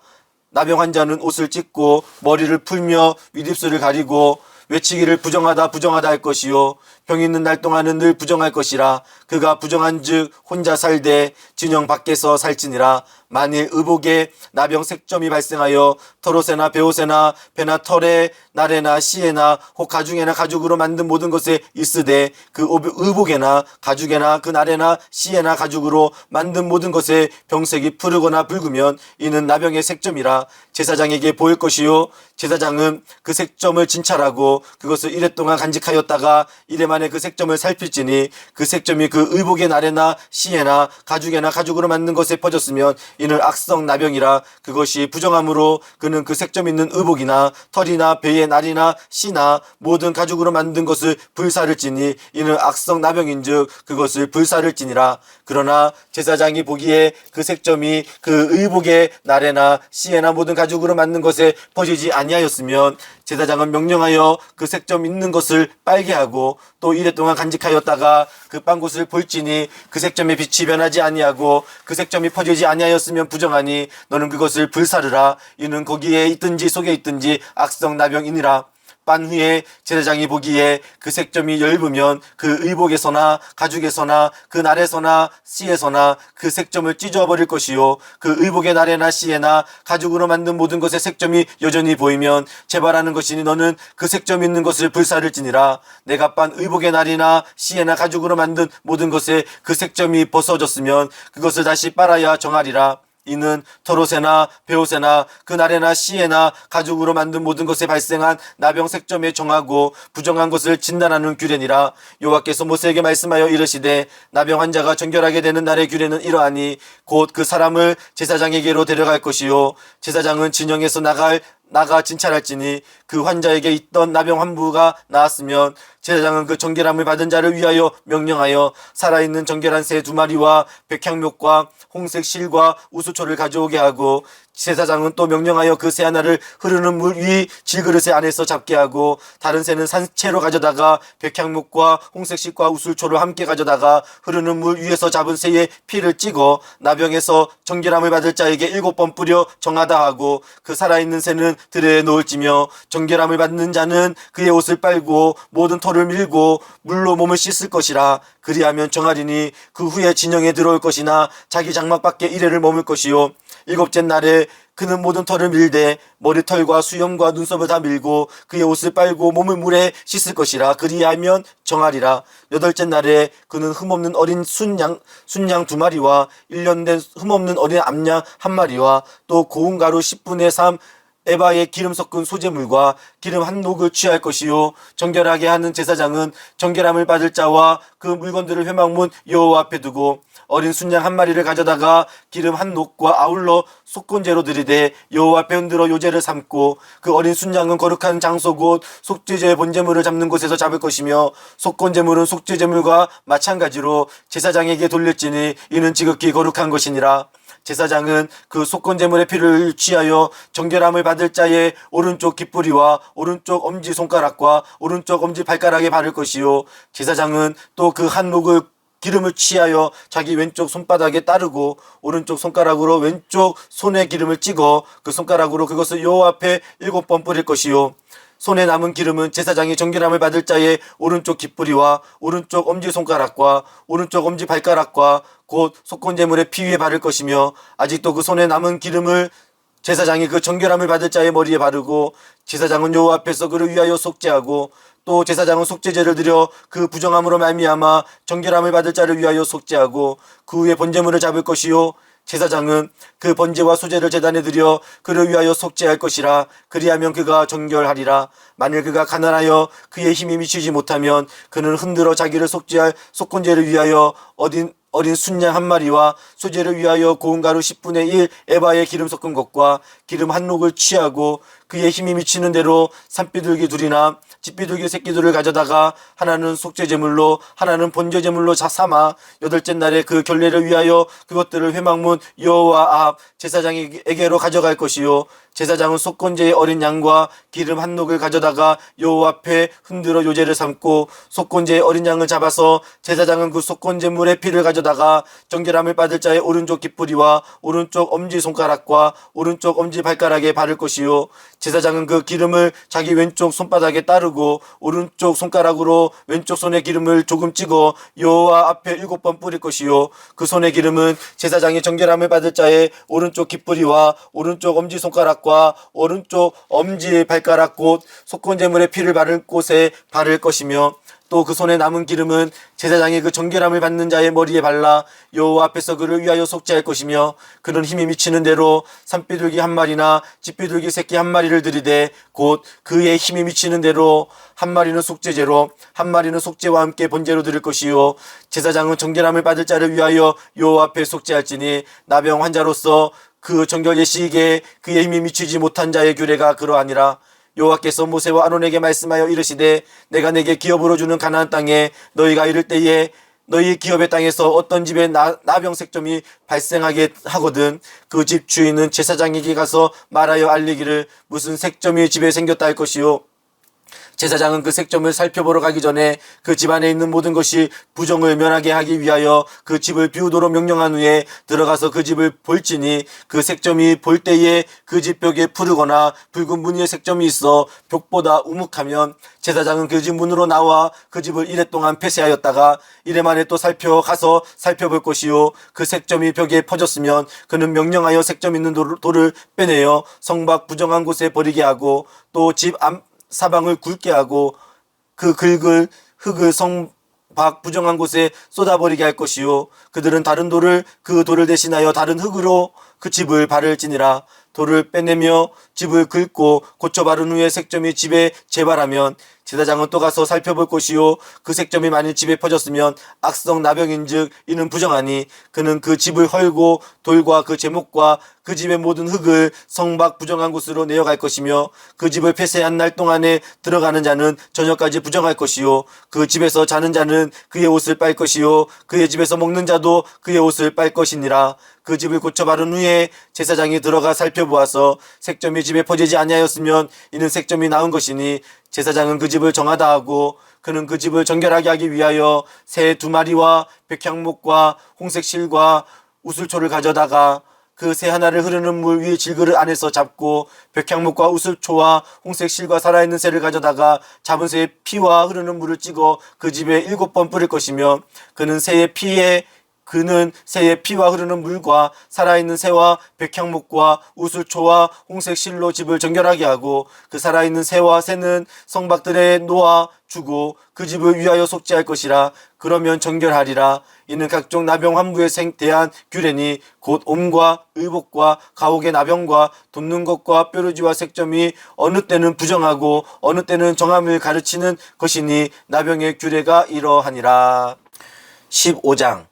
나병 환자는 옷을 찢고 머리를 풀며 윗입술을 가리고 외치기를 부정하다 할 것이요 병 있는 날 동안은 늘 부정할 것이라. 그가 부정한즉 혼자 살되 진영 밖에서 살지니라. 만일 의복에 나병 색점이 발생하여 털옷에나 베옷에나 배나 털에 날에나 씨에나 혹 가죽에나 가죽으로 만든 모든 것에 있으되 그 의복에나 가죽에나 그 날에나 씨에나 가죽으로 만든 모든 것에 병색이 푸르거나 붉으면 이는 나병의 색점이라. 제사장에게 보일 것이요 제사장은 그 색점을 진찰하고 그것을 이레 동안 간직하였다가 이레 만에 그 색점을 살필지니 그 색점이 그 의복의 날에나 씨에나 가죽에나 가죽으로 만든 것에 퍼졌으면 이는 악성 나병이라. 그것이 부정함으로 그는 그 색점 있는 의복이나 털이나 배의 날이나 씨나 모든 가죽으로 만든 것을 불사를지니 이는 악성 나병인즉 그것을 불사를지니라. 그러나 제사장이 보기에 그 색점이 그 의복의 날에나 씨에나 모든 가죽으로 만든 것에 퍼지지 아니하였으면 제사장은 명령하여 그 색점 있는 것을 빨게 하고 또 또 이랫동안 간직하였다가 그 빵굿을 볼지니 그 색점의 빛이 변하지 아니하고 그 색점이 퍼지지 아니하였으면 부정하니 너는 그것을 불사르라. 이는 거기에 있든지 속에 있든지 악성 나병이니라. 빤 후에 제사장이 보기에 그 색점이 엷으면 그 의복에서나 가죽에서나 그 날에서나 씨에서나 그 색점을 찢어버릴 것이요 그 의복의 날에나 씨에나 가죽으로 만든 모든 것의 색점이 여전히 보이면 재발하는 것이니 너는 그 색점 있는 것을 불사를지니라. 내가 빤 의복의 날이나 씨에나 가죽으로 만든 모든 것에 그 색점이 벗어졌으면 그것을 다시 빨아야 정하리라. 이는 털옷에나 베옷에나 그 날에나 씨에나 가죽으로 만든 모든 것에 발생한 나병 색점에 정하고 부정한 것을 진단하는 규례니라. 여호와께서 모세에게 말씀하여 이르시되 나병 환자가 정결하게 되는 날의 규례는 이러하니 곧 그 사람을 제사장에게로 데려갈 것이요 제사장은 진영에서 나가 진찰할지니 그 환자에게 있던 나병 환부가 나았으면 제사장은 그 정결함을 받은 자를 위하여 명령하여 살아있는 정결한 새 2마리와 백향목과 홍색 실과 우수초를 가져오게 하고 제사장은 또 명령하여 그 새 하나를 흐르는 물 위 질그릇의 안에서 잡게 하고 다른 새는 산채로 가져다가 백향목과 홍색 실과 우수초를 함께 가져다가 흐르는 물 위에서 잡은 새의 피를 찍어 나병에서 정결함을 받을 자에게 7번 뿌려 정하다 하고 그 살아있는 새는 들에 놓을지며 정결함을 받는 자는 그의 옷을 빨고 모든 털을 밀고 물로 몸을 씻을 것이라. 그리하면 정하리니 그 후에 진영에 들어올 것이나 자기 장막 밖에 이래를 머물 것이요 7째 날에 그는 모든 털을 밀되 머리털과 수염과 눈썹을 다 밀고 그의 옷을 빨고 몸을 물에 씻을 것이라. 그리하면 정하리라. 8째 날에 그는 흠없는 어린 순양 2마리와 1년 된 흠없는 어린 암양 1마리와 또 고운 가루 10분의 3 에바에 기름 섞은 소재물과 기름 한 녹을 취할 것이요 정결하게 하는 제사장은 정결함을 받을 자와 그 물건들을 회막문 여호와 앞에 두고 어린 순양 1마리를 가져다가 기름 한 녹과 아울러 속건제로 드리되 여호와 앞에 흔들어 요제를 삼고 그 어린 순양은 거룩한 장소 곧 속죄제의 본제물을 잡는 곳에서 잡을 것이며 속건제물은 속죄제물과 마찬가지로 제사장에게 돌릴지니 이는 지극히 거룩한 것이니라. 제사장은 그 속건제물의 피를 취하여 정결함을 받을 자의 오른쪽 깃뿌리와 오른쪽 엄지손가락과 오른쪽 엄지발가락에 바를 것이요 제사장은 또 그 한 녹을 기름을 취하여 자기 왼쪽 손바닥에 따르고 오른쪽 손가락으로 왼쪽 손에 기름을 찍어 그 손가락으로 그것을 여호와 앞에 7번 뿌릴 것이요 손에 남은 기름은 제사장이 정결함을 받을 자의 오른쪽 깃뿌리와 오른쪽 엄지손가락과 오른쪽 엄지발가락과 곧 속건제물의 피 위에 바를 것이며 아직도 그 손에 남은 기름을 제사장이 그 정결함을 받을 자의 머리에 바르고 제사장은 여호와 앞에서 그를 위하여 속죄하고 또 제사장은 속죄제를 드려 그 부정함으로 말미암아 정결함을 받을 자를 위하여 속죄하고 그 후에 번제물을 잡을 것이요 제사장은 그 번제와 소제를 제단에 드려 그를 위하여 속죄할 것이라. 그리하면 그가 정결하리라. 만일 그가 가난하여 그의 힘이 미치지 못하면 그는 흔들어 자기를 속죄할 속건제를 위하여 어린 순양 1마리와 소제를 위하여 고운 가루 10분의 1 에바에 기름 섞은 것과 기름 한 녹을 취하고 그의 힘이 미치는 대로 산비둘기 2이나 집비둘기 새끼들을 가져다가 하나는 속죄제물로 하나는 번제제물로 삼아 8째 날에 그 결례를 위하여 그것들을 회막문 여호와 앞 제사장에게로 가져갈 것이요 제사장은 속건제의 어린 양과 기름 한 녹을 가져다가 여호와 앞에 흔들어 요제를 삼고 속건제의 어린 양을 잡아서 제사장은 그 속건제물의 피를 가져다가 정결함을 받을 자의 오른쪽 깃뿌리와 오른쪽 엄지손가락과 오른쪽 엄지발가락에 바를 것이요 제사장은 그 기름을 자기 왼쪽 손바닥에 따르고 오른쪽 손가락으로 왼쪽 손에 기름을 조금 찍어 여호와 앞에 7번 뿌릴 것이요 그 손의 기름은 제사장이 정결함을 받을 자의 오른쪽 깃뿌리와 오른쪽 엄지손가락과 오른쪽 엄지발가락 곧 속건제물의 피를 바를 곳에 바를 것이며 또 그 손에 남은 기름은 제사장이 그 정결함을 받는 자의 머리에 발라 여호와 앞에서 그를 위하여 속죄할 것이며 그는 힘이 미치는 대로 산비둘기 1마리나 집비둘기 새끼 1마리를 들이되 곧 그의 힘이 미치는 대로 1마리는 속죄제로 1마리는 속죄와 함께 번제로 드릴 것이요 제사장은 정결함을 받을 자를 위하여 여호와 앞에 속죄할지니 나병 환자로서 그 정결 예식에 그의 힘이 미치지 못한 자의 규례가 그러하니라. 여호와께서 모세와 아론에게 말씀하여 이르시되 내가 내게 기업으로 주는 가나안 땅에 너희가 이를 때에 너희 기업의 땅에서 어떤 집에 나병 색점이 발생하게 하거든 그 집 주인은 제사장에게 가서 말하여 알리기를 무슨 색점이 집에 생겼다 할 것이요 제사장은 그 색점을 살펴보러 가기 전에 그 집안에 있는 모든 것이 부정을 면하게 하기 위하여 그 집을 비우도록 명령한 후에 들어가서 그 집을 볼지니 그 색점이 볼 때에 그 집 벽에 푸르거나 붉은 무늬의 색점이 있어 벽보다 우묵하면 제사장은 그 집 문으로 나와 그 집을 이래 동안 폐쇄하였다가 이래 만에 또 가서 살펴볼 것이요 그 색점이 벽에 퍼졌으면 그는 명령하여 색점 있는 돌을 빼내어 성밖 부정한 곳에 버리게 하고 또 집 사방을 굵게 하고 그 긁을 흙을 성밖 부정한 곳에 쏟아버리게 할 것이요 그들은 다른 돌을 그 돌을 대신하여 다른 흙으로 그 집을 바를지니라. 돌을 빼내며 집을 긁고 고쳐 바른 후에 색점이 집에 재발하면 제사장은 또 가서 살펴볼 것이요 그 색점이 만일 집에 퍼졌으면 악성 나병인즉 이는 부정하니 그는 그 집을 헐고 돌과 그 제목과 그 집의 모든 흙을 성밖 부정한 곳으로 내어갈 것이며 그 집을 폐쇄한 날 동안에 들어가는 자는 저녁까지 부정할 것이요 그 집에서 자는 자는 그의 옷을 빨 것이요 그의 집에서 먹는 자도 그의 옷을 빨 것이니라. 그 집을 고쳐 바른 후에 제사장이 들어가 살펴보아서 색점이 집에 퍼지지 아니하였으면 이는 색점이 나은 것이니 제사장은 그 집을 정하다 하고 그는 그 집을 정결하게 하기 위하여 새 2마리와 백향목과 홍색 실과 우슬초를 가져다가 그 새 하나를 흐르는 물 위에 질그릇 안에서 잡고 백향목과 우슬초와 홍색 실과 살아있는 새를 가져다가 잡은 새의 피와 흐르는 물을 찍어 그 집에 7번 뿌릴 것이며 그는 새의 피와 흐르는 물과 살아있는 새와 백향목과 우슬초와 홍색 실로 집을 정결하게 하고 그 살아있는 새와 새는 성박들에 놓아 주고 그 집을 위하여 속죄할 것이라. 그러면 정결하리라. 이는 각종 나병 환부에 대한 규례니 곧 옴과 의복과 가옥의 나병과 돋는 것과 뾰루지와 색점이 어느 때는 부정하고 어느 때는 정함을 가르치는 것이니 나병의 규례가 이러하니라. 15장.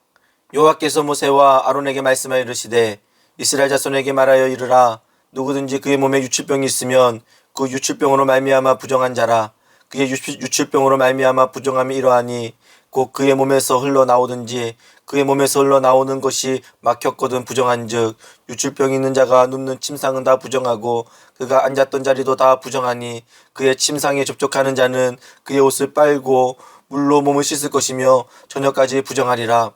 여호와께서 모세와 아론에게 말씀하여 이르시되 이스라엘 자손에게 말하여 이르라. 누구든지 그의 몸에 유출병이 있으면 그 유출병으로 말미암아 부정한 자라. 그의 유출병으로 말미암아 부정함이 이러하니 곧 그의 몸에서 흘러나오든지 그의 몸에서 흘러나오는 것이 막혔거든 부정한즉 유출병이 있는 자가 눕는 침상은 다 부정하고 그가 앉았던 자리도 다 부정하니 그의 침상에 접촉하는 자는 그의 옷을 빨고 물로 몸을 씻을 것이며 저녁까지 부정하리라.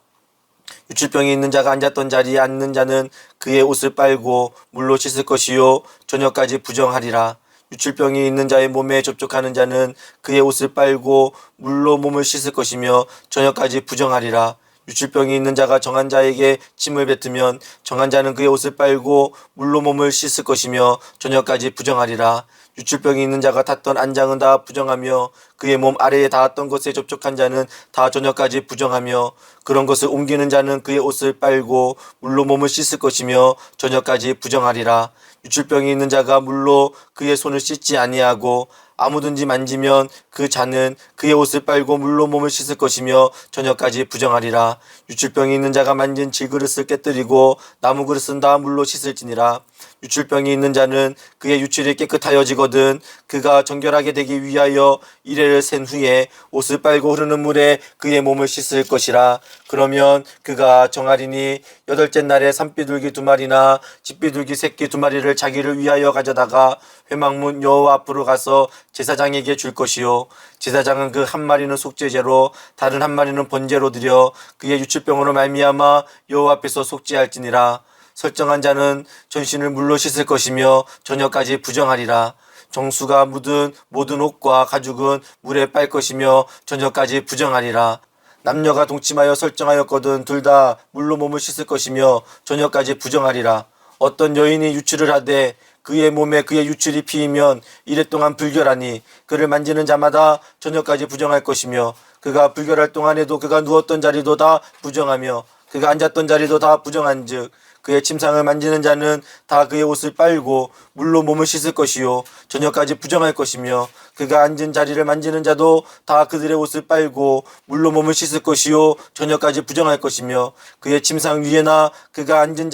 유출병이 있는 자가 앉았던 자리에 앉는 자는 그의 옷을 빨고 물로 씻을 것이요 저녁까지 부정하리라. 유출병이 있는 자의 몸에 접촉하는 자는 그의 옷을 빨고 물로 몸을 씻을 것이며 저녁까지 부정하리라. 유출병이 있는 자가 정한 자에게 침을 뱉으면 정한 자는 그의 옷을 빨고 물로 몸을 씻을 것이며 저녁까지 부정하리라. 유출병이 있는 자가 탔던 안장은 다 부정하며 그의 몸 아래에 닿았던 것에 접촉한 자는 다 저녁까지 부정하며 그런 것을 옮기는 자는 그의 옷을 빨고 물로 몸을 씻을 것이며 저녁까지 부정하리라. 유출병이 있는 자가 물로 그의 손을 씻지 아니하고 아무든지 만지면 그 자는 그의 옷을 빨고 물로 몸을 씻을 것이며 저녁까지 부정하리라. 유출병이 있는 자가 만진 질그릇을 깨뜨리고 나무 그릇은 다 물로 씻을지니라. 유출병이 있는 자는 그의 유출이 깨끗하여지거든 그가 정결하게 되기 위하여 이래를 센 후에 옷을 빨고 흐르는 물에 그의 몸을 씻을 것이라. 그러면 그가 정하리니 8째 날에 산비둘기 2마리나 집비둘기 새끼 2마리를 자기를 위하여 가져다가 회막문 여호와 앞으로 가서 제사장에게 줄 것이요 제사장은 그 한 마리는 속죄제로 다른 한 마리는 번제로 드려 그의 유출병으로 말미암아 여호와 앞에서 속죄할지니라. 설정한 자는 전신을 물로 씻을 것이며 저녁까지 부정하리라. 정수가 묻은 모든 옷과 가죽은 물에 빨 것이며 저녁까지 부정하리라. 남녀가 동침하여 설정하였거든 둘 다 물로 몸을 씻을 것이며 저녁까지 부정하리라. 어떤 여인이 유출을 하되 그의 몸에 그의 유출이 피이면 이래 동안 불결하니 그를 만지는 자마다 저녁까지 부정할 것이며 그가 불결할 동안에도 그가 누웠던 자리도 다 부정하며 그가 앉았던 자리도 다 부정한즉 그의 침상을 만지는 자는 다 그의 옷을 빨고 물로 몸을 씻을 것이요 저녁까지 부정할 것이며 그가 앉은 자리를 만지는 자도 다 그들의 옷을 빨고 물로 몸을 씻을 것이요 저녁까지 부정할 것이며 그의 침상 위에나 그가 앉은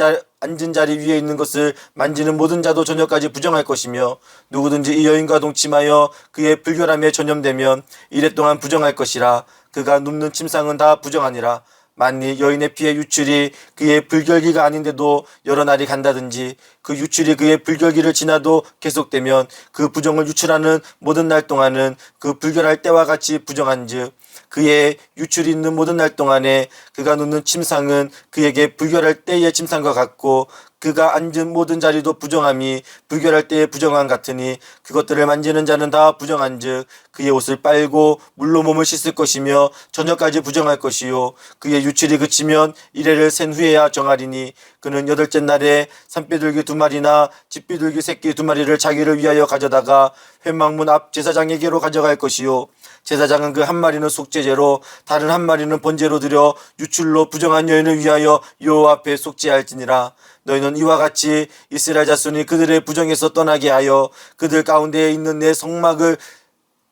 자리 위에 있는 것을 만지는 모든 자도 저녁까지 부정할 것이며 누구든지 이 여인과 동침하여 그의 불결함에 전염되면 이래 동안 부정할 것이라. 그가 눕는 침상은 다 부정하니라. 만일 여인의 피의 유출이 그의 불결기가 아닌데도 여러 날이 간다든지 그 유출이 그의 불결기를 지나도 계속되면 그 부정을 유출하는 모든 날 동안은 그 불결할 때와 같이 부정한즉 그의 유출이 있는 모든 날 동안에 그가 눕는 침상은 그에게 불결할 때의 침상과 같고 그가 앉은 모든 자리도 부정함이 불결할 때의 부정함 같으니 그것들을 만지는 자는 다 부정한즉 그의 옷을 빨고 물로 몸을 씻을 것이며 저녁까지 부정할 것이요 그의 유출이 그치면 이래를 센 후에야 정하리니 그는 여덟째 날에 산비둘기 2마리나 집비둘기 새끼 2마리를 자기를 위하여 가져다가 회막문 앞 제사장에게로 가져갈 것이요 제사장은 그 1마리는 속죄제로 다른 1마리는 번제로 드려 유출로 부정한 여인을 위하여 여호와 앞에 속죄할지니라. 너희는 이와 같이 이스라엘 자손이 그들의 부정에서 떠나게 하여 그들 가운데에 있는 내 성막을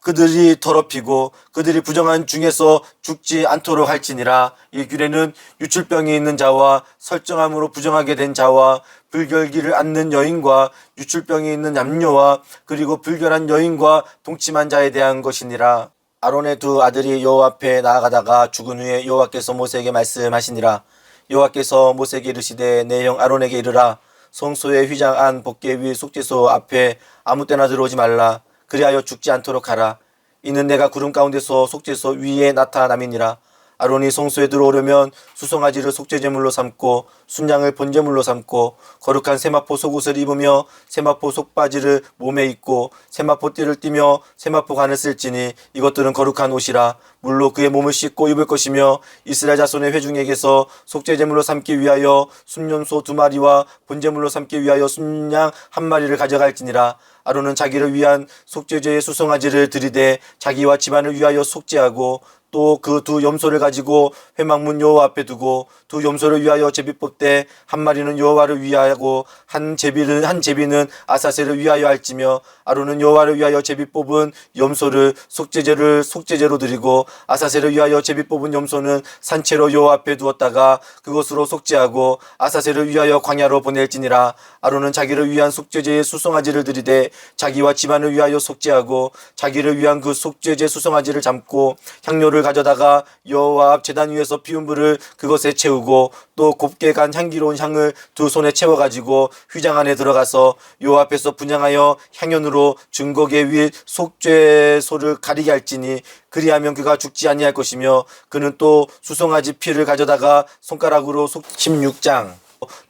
그들이 더럽히고 그들이 부정한 중에서 죽지 않도록 할지니라. 이 규례는 유출병이 있는 자와 설정함으로 부정하게 된 자와 불결기를 앓는 여인과 유출병이 있는 남녀와 그리고 불결한 여인과 동침한 자에 대한 것이니라. 아론의 2 아들이 여호와 앞에 나아가다가 죽은 후에 여호와께서 모세에게 말씀하시니라. 여호와께서 모세에게 이르시되 내 형 아론에게 이르라. 성소의 휘장 안 법궤 위 속죄소 앞에 아무 때나 들어오지 말라. 그리하여 죽지 않도록 하라. 이는 내가 구름 가운데서 속죄소 위에 나타남이니라. 아론이 성소에 들어오려면 수송아지를 속죄제물로 삼고 순양을 번제물로 삼고 거룩한 세마포 속옷을 입으며 세마포 속바지를 몸에 입고 세마포 띠를 띠며 세마포 관을 쓸지니 이것들은 거룩한 옷이라. 물로 그의 몸을 씻고 입을 것이며 이스라엘 자손의 회중에게서 속죄제물로 삼기 위하여 순염소 2마리와 번제물로 삼기 위하여 순양 1마리를 가져갈지니라. 아론은 자기를 위한 속죄제의 수송아지를 들이되 자기와 집안을 위하여 속죄하고 또 그 2 염소를 가지고 회막문 여호와 앞에 두고 2 염소를 위하여 제비 뽑되 1마리는 여호와를 위하고 한 제비는 아사셀을 위하여 할지며 아론은 여호와를 위하여 제비 뽑은 염소를 속죄제로 드리고 아사셀을 위하여 제비 뽑은 염소는 산채로 여호와 앞에 두었다가 그것으로 속죄하고 아사셀을 위하여 광야로 보낼지니라. 아론은 자기를 위한 속죄제의 수송아지를 드리되 자기와 집안을 위하여 속죄하고 자기를 위한 그 속죄제 수송아지를 잡고 향료를 가져다가 여호와 앞 제단 위에서 피운 불을 그것에 채우고 또 곱게 간 향기로운 향을 2 손에 채워가지고 휘장 안에 들어가서 여호와 앞에서 분향하여 향연으로 증거계 위 속죄소를 가리게 할지니 그리하면 그가 죽지 아니할 것이며 그는 또 수송아지 피를 가져다가 손가락으로 16장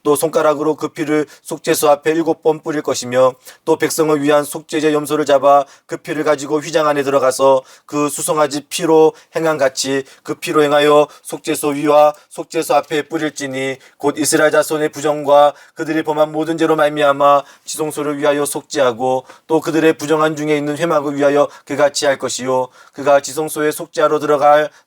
또 손가락으로 그 피를 속죄소 앞에 7번 뿌릴 것이며 또 백성을 위한 속죄제 염소를 잡아 그 피를 가지고 휘장 안에 들어가서 그 수송아지 피로 행한같이 그 피로 행하여 속죄소 위와 속죄소 앞에 뿌릴지니 곧 이스라엘 자손의 부정과 그들이 범한 모든 죄로 말미암아 지성소를 위하여 속죄하고 또 그들의 부정한 중에 있는 회막을 위하여 그같이 할 것이요 그가 지성소에 속죄하러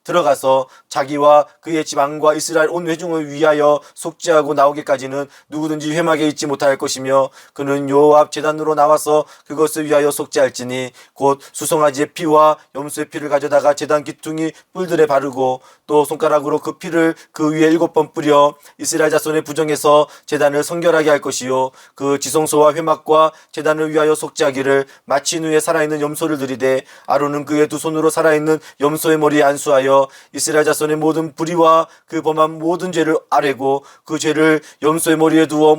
들어가서 자기와 그의 집안과 이스라엘 온 회중을 위하여 속죄하고 나오기까지는 누구든지 회막에 있지 못할 것이며 그는 여호와 앞 제단으로 나와서 그것을 위하여 속죄할지니 곧 수송아지의 피와 염소의 피를 가져다가 제단 기퉁이 뿔들에 바르고 또 손가락으로 그 피를 그 위에 7번 뿌려 이스라엘 자손의 부정에서 제단을 성결하게 할 것이요 그 지성소와 회막과 제단을 위하여 속죄하기를 마친 후에 살아있는 염소를 들이되 아론은 그의 2 손으로 살아있는 염소의 머리에 안수하여 이스라엘 자손의 모든 불의와 그 범한 모든 죄를 아뢰고 그 죄를 염소의 머리에 두어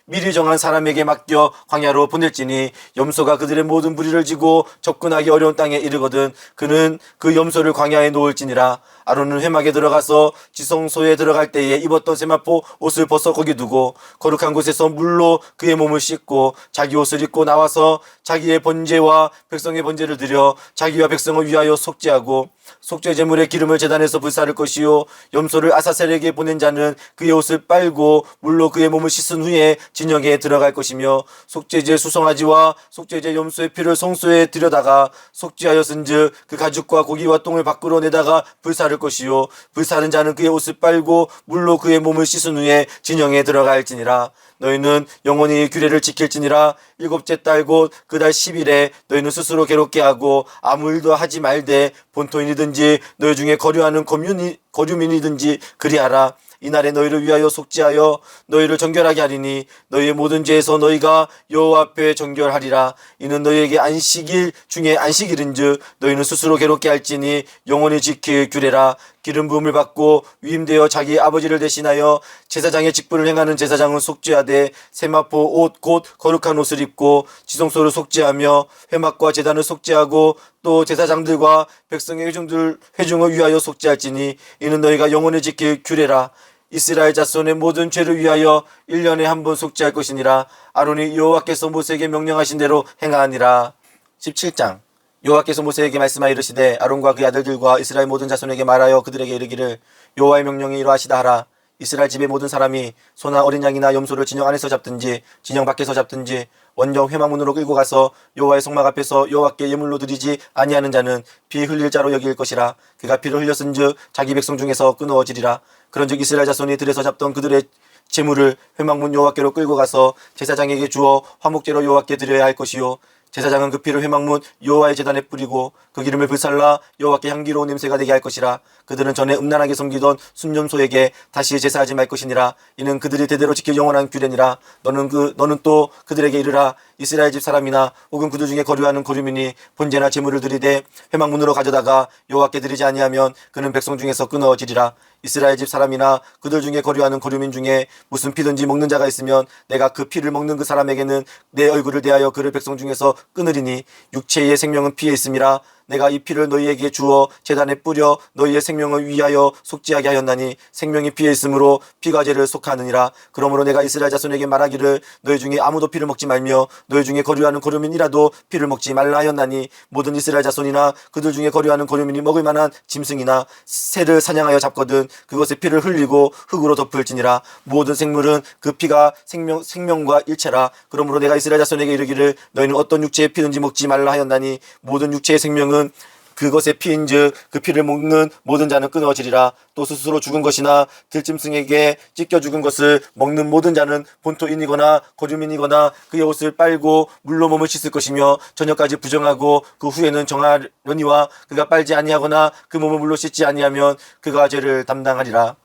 미리 정한 사람에게 맡겨 광야로 보낼지니 염소가 그들의 모든 무리를 지고 접근하기 어려운 땅에 이르거든 그는 그 염소를 광야에 놓을지니라. 아론은 회막에 들어가서 지성소에 들어갈 때에 입었던 세마포 옷을 벗어 거기 두고 거룩한 곳에서 물로 그의 몸을 씻고 자기 옷을 입고 나와서 자기의 번제와 백성의 번제를 드려 자기와 백성을 위하여 속죄하고 속죄제물의 기름을 제단에서 불사를 것이요 염소를 아사셀에게 보낸 자는 그의 옷을 빨고 물로 그의 몸을 씻은 후에 진영에 들어갈 것이며 속죄제 수송아지와 속죄제 염소의 피를 성소에 들여다가 속죄하였은즉 그 가죽과 고기와 똥을 밖으로 내다가 불사를 것이요 불사른 자는 그의 옷을 빨고 물로 그의 몸을 씻은 후에 진영에 들어갈지니라. 너희는 영원히 이 규례를 지킬지니라. 7째 달 곧 그 달 10일에 너희는 스스로 괴롭게 하고 아무 일도 하지 말되 본토인이든지 너희 중에 거류하는 거류민이든지 그리하라. 이날에 너희를 위하여 속죄하여 너희를 정결하게 하리니 너희의 모든 죄에서 너희가 여호와 앞에 정결하리라. 이는 너희에게 안식일 중에 안식일인즉 너희는 스스로 괴롭게 할지니 영원히 지킬 규례라. 기름 부음을 받고 위임되어 자기 아버지를 대신하여 제사장의 직분을 행하는 제사장은 속죄하되 세마포 옷 곧 거룩한 옷을 입고 지성소를 속죄하며 회막과 제단을 속죄하고 또 제사장들과 백성의 회중을 위하여 속죄할지니 이는 너희가 영원히 지킬 규례라. 이스라엘 자손의 모든 죄를 위하여 1년에 한 번 속죄할 것이니라. 아론이 여호와께서 모세에게 명령하신 대로 행하니라. 17장. 여호와께서 모세에게 말씀하여 이르시되 아론과 그의 아들들과 이스라엘 모든 자손에게 말하여 그들에게 이르기를 여호와의 명령이 이러하시다 하라. 이스라엘 집의 모든 사람이 소나 어린 양이나 염소를 진영 안에서 잡든지 진영 밖에서 잡든지 원정 회막문으로 끌고 가서 여호와의 성막 앞에서 여호와께 예물로 드리지 아니하는 자는 피 흘릴 자로 여길 것이라. 그가 피를 흘렸은즉 자기 백성 중에서 끊어지리라. 그런즉 이스라엘 자손이 들에서 잡던 그들의 제물을 회막문 여호와께로 끌고 가서 제사장에게 주어 화목제로 여호와께 드려야 할 것이요 제사장은 그 피를 회막문 여호와의 제단에 뿌리고 그 기름을 불살라 여호와께 향기로운 냄새가 되게 할 것이라. 그들은 전에 음란하게 섬기던 순념소에게 다시 제사하지 말 것이니라. 이는 그들이 대대로 지킬 영원한 규례니라. 너는 또 그들에게 이르라. 이스라엘 집 사람이나 혹은 그들 중에 거류하는 거류민이 번제나 제물을 드리되 회막문으로 가져다가 여호와께 드리지 아니하면 그는 백성 중에서 끊어지리라. 이스라엘 집 사람이나 그들 중에 거류하는 거류민 중에 무슨 피든지 먹는 자가 있으면 내가 그 피를 먹는 그 사람에게는 내 얼굴을 대하여 그를 백성 중에서 끊으리니 육체의 생명은 피에 있음이라. 내가 이 피를 너희에게 주어 제단에 뿌려 너희의 생명을 위하여 속죄하게 하였나니 생명이 피에 있으므로 피가 죄를 속하느니라. 그러므로 내가 이스라엘 자손에게 말하기를 너희 중에 아무도 피를 먹지 말며 너희 중에 거류하는 거류민이라도 피를 먹지 말라 하였나니 모든 이스라엘 자손이나 그들 중에 거류하는 거류민이 먹을 만한 짐승이나 새를 사냥하여 잡거든 그것의 피를 흘리고 흙으로 덮을지니라. 모든 생물은 그 피가 생명과 일체라. 그러므로 내가 이스라엘 자손에게 이르기를 너희는 어떤 육체의 피든지 먹지 말라 하였나니 모든 육체의 생명은 그것의 피인즉 그 피를 먹는 모든 자는 끊어지리라. 또 스스로 죽은 것이나 들짐승에게 찢겨 죽은 것을 먹는 모든 자는 본토인이거나 거류민이거나 그의 옷을 빨고 물로 몸을 씻을 것이며 저녁까지 부정하고 그 후에는 정하려니와 그가 빨지 아니하거나 그 몸을 물로 씻지 아니하면 그가 죄를 담당하리라.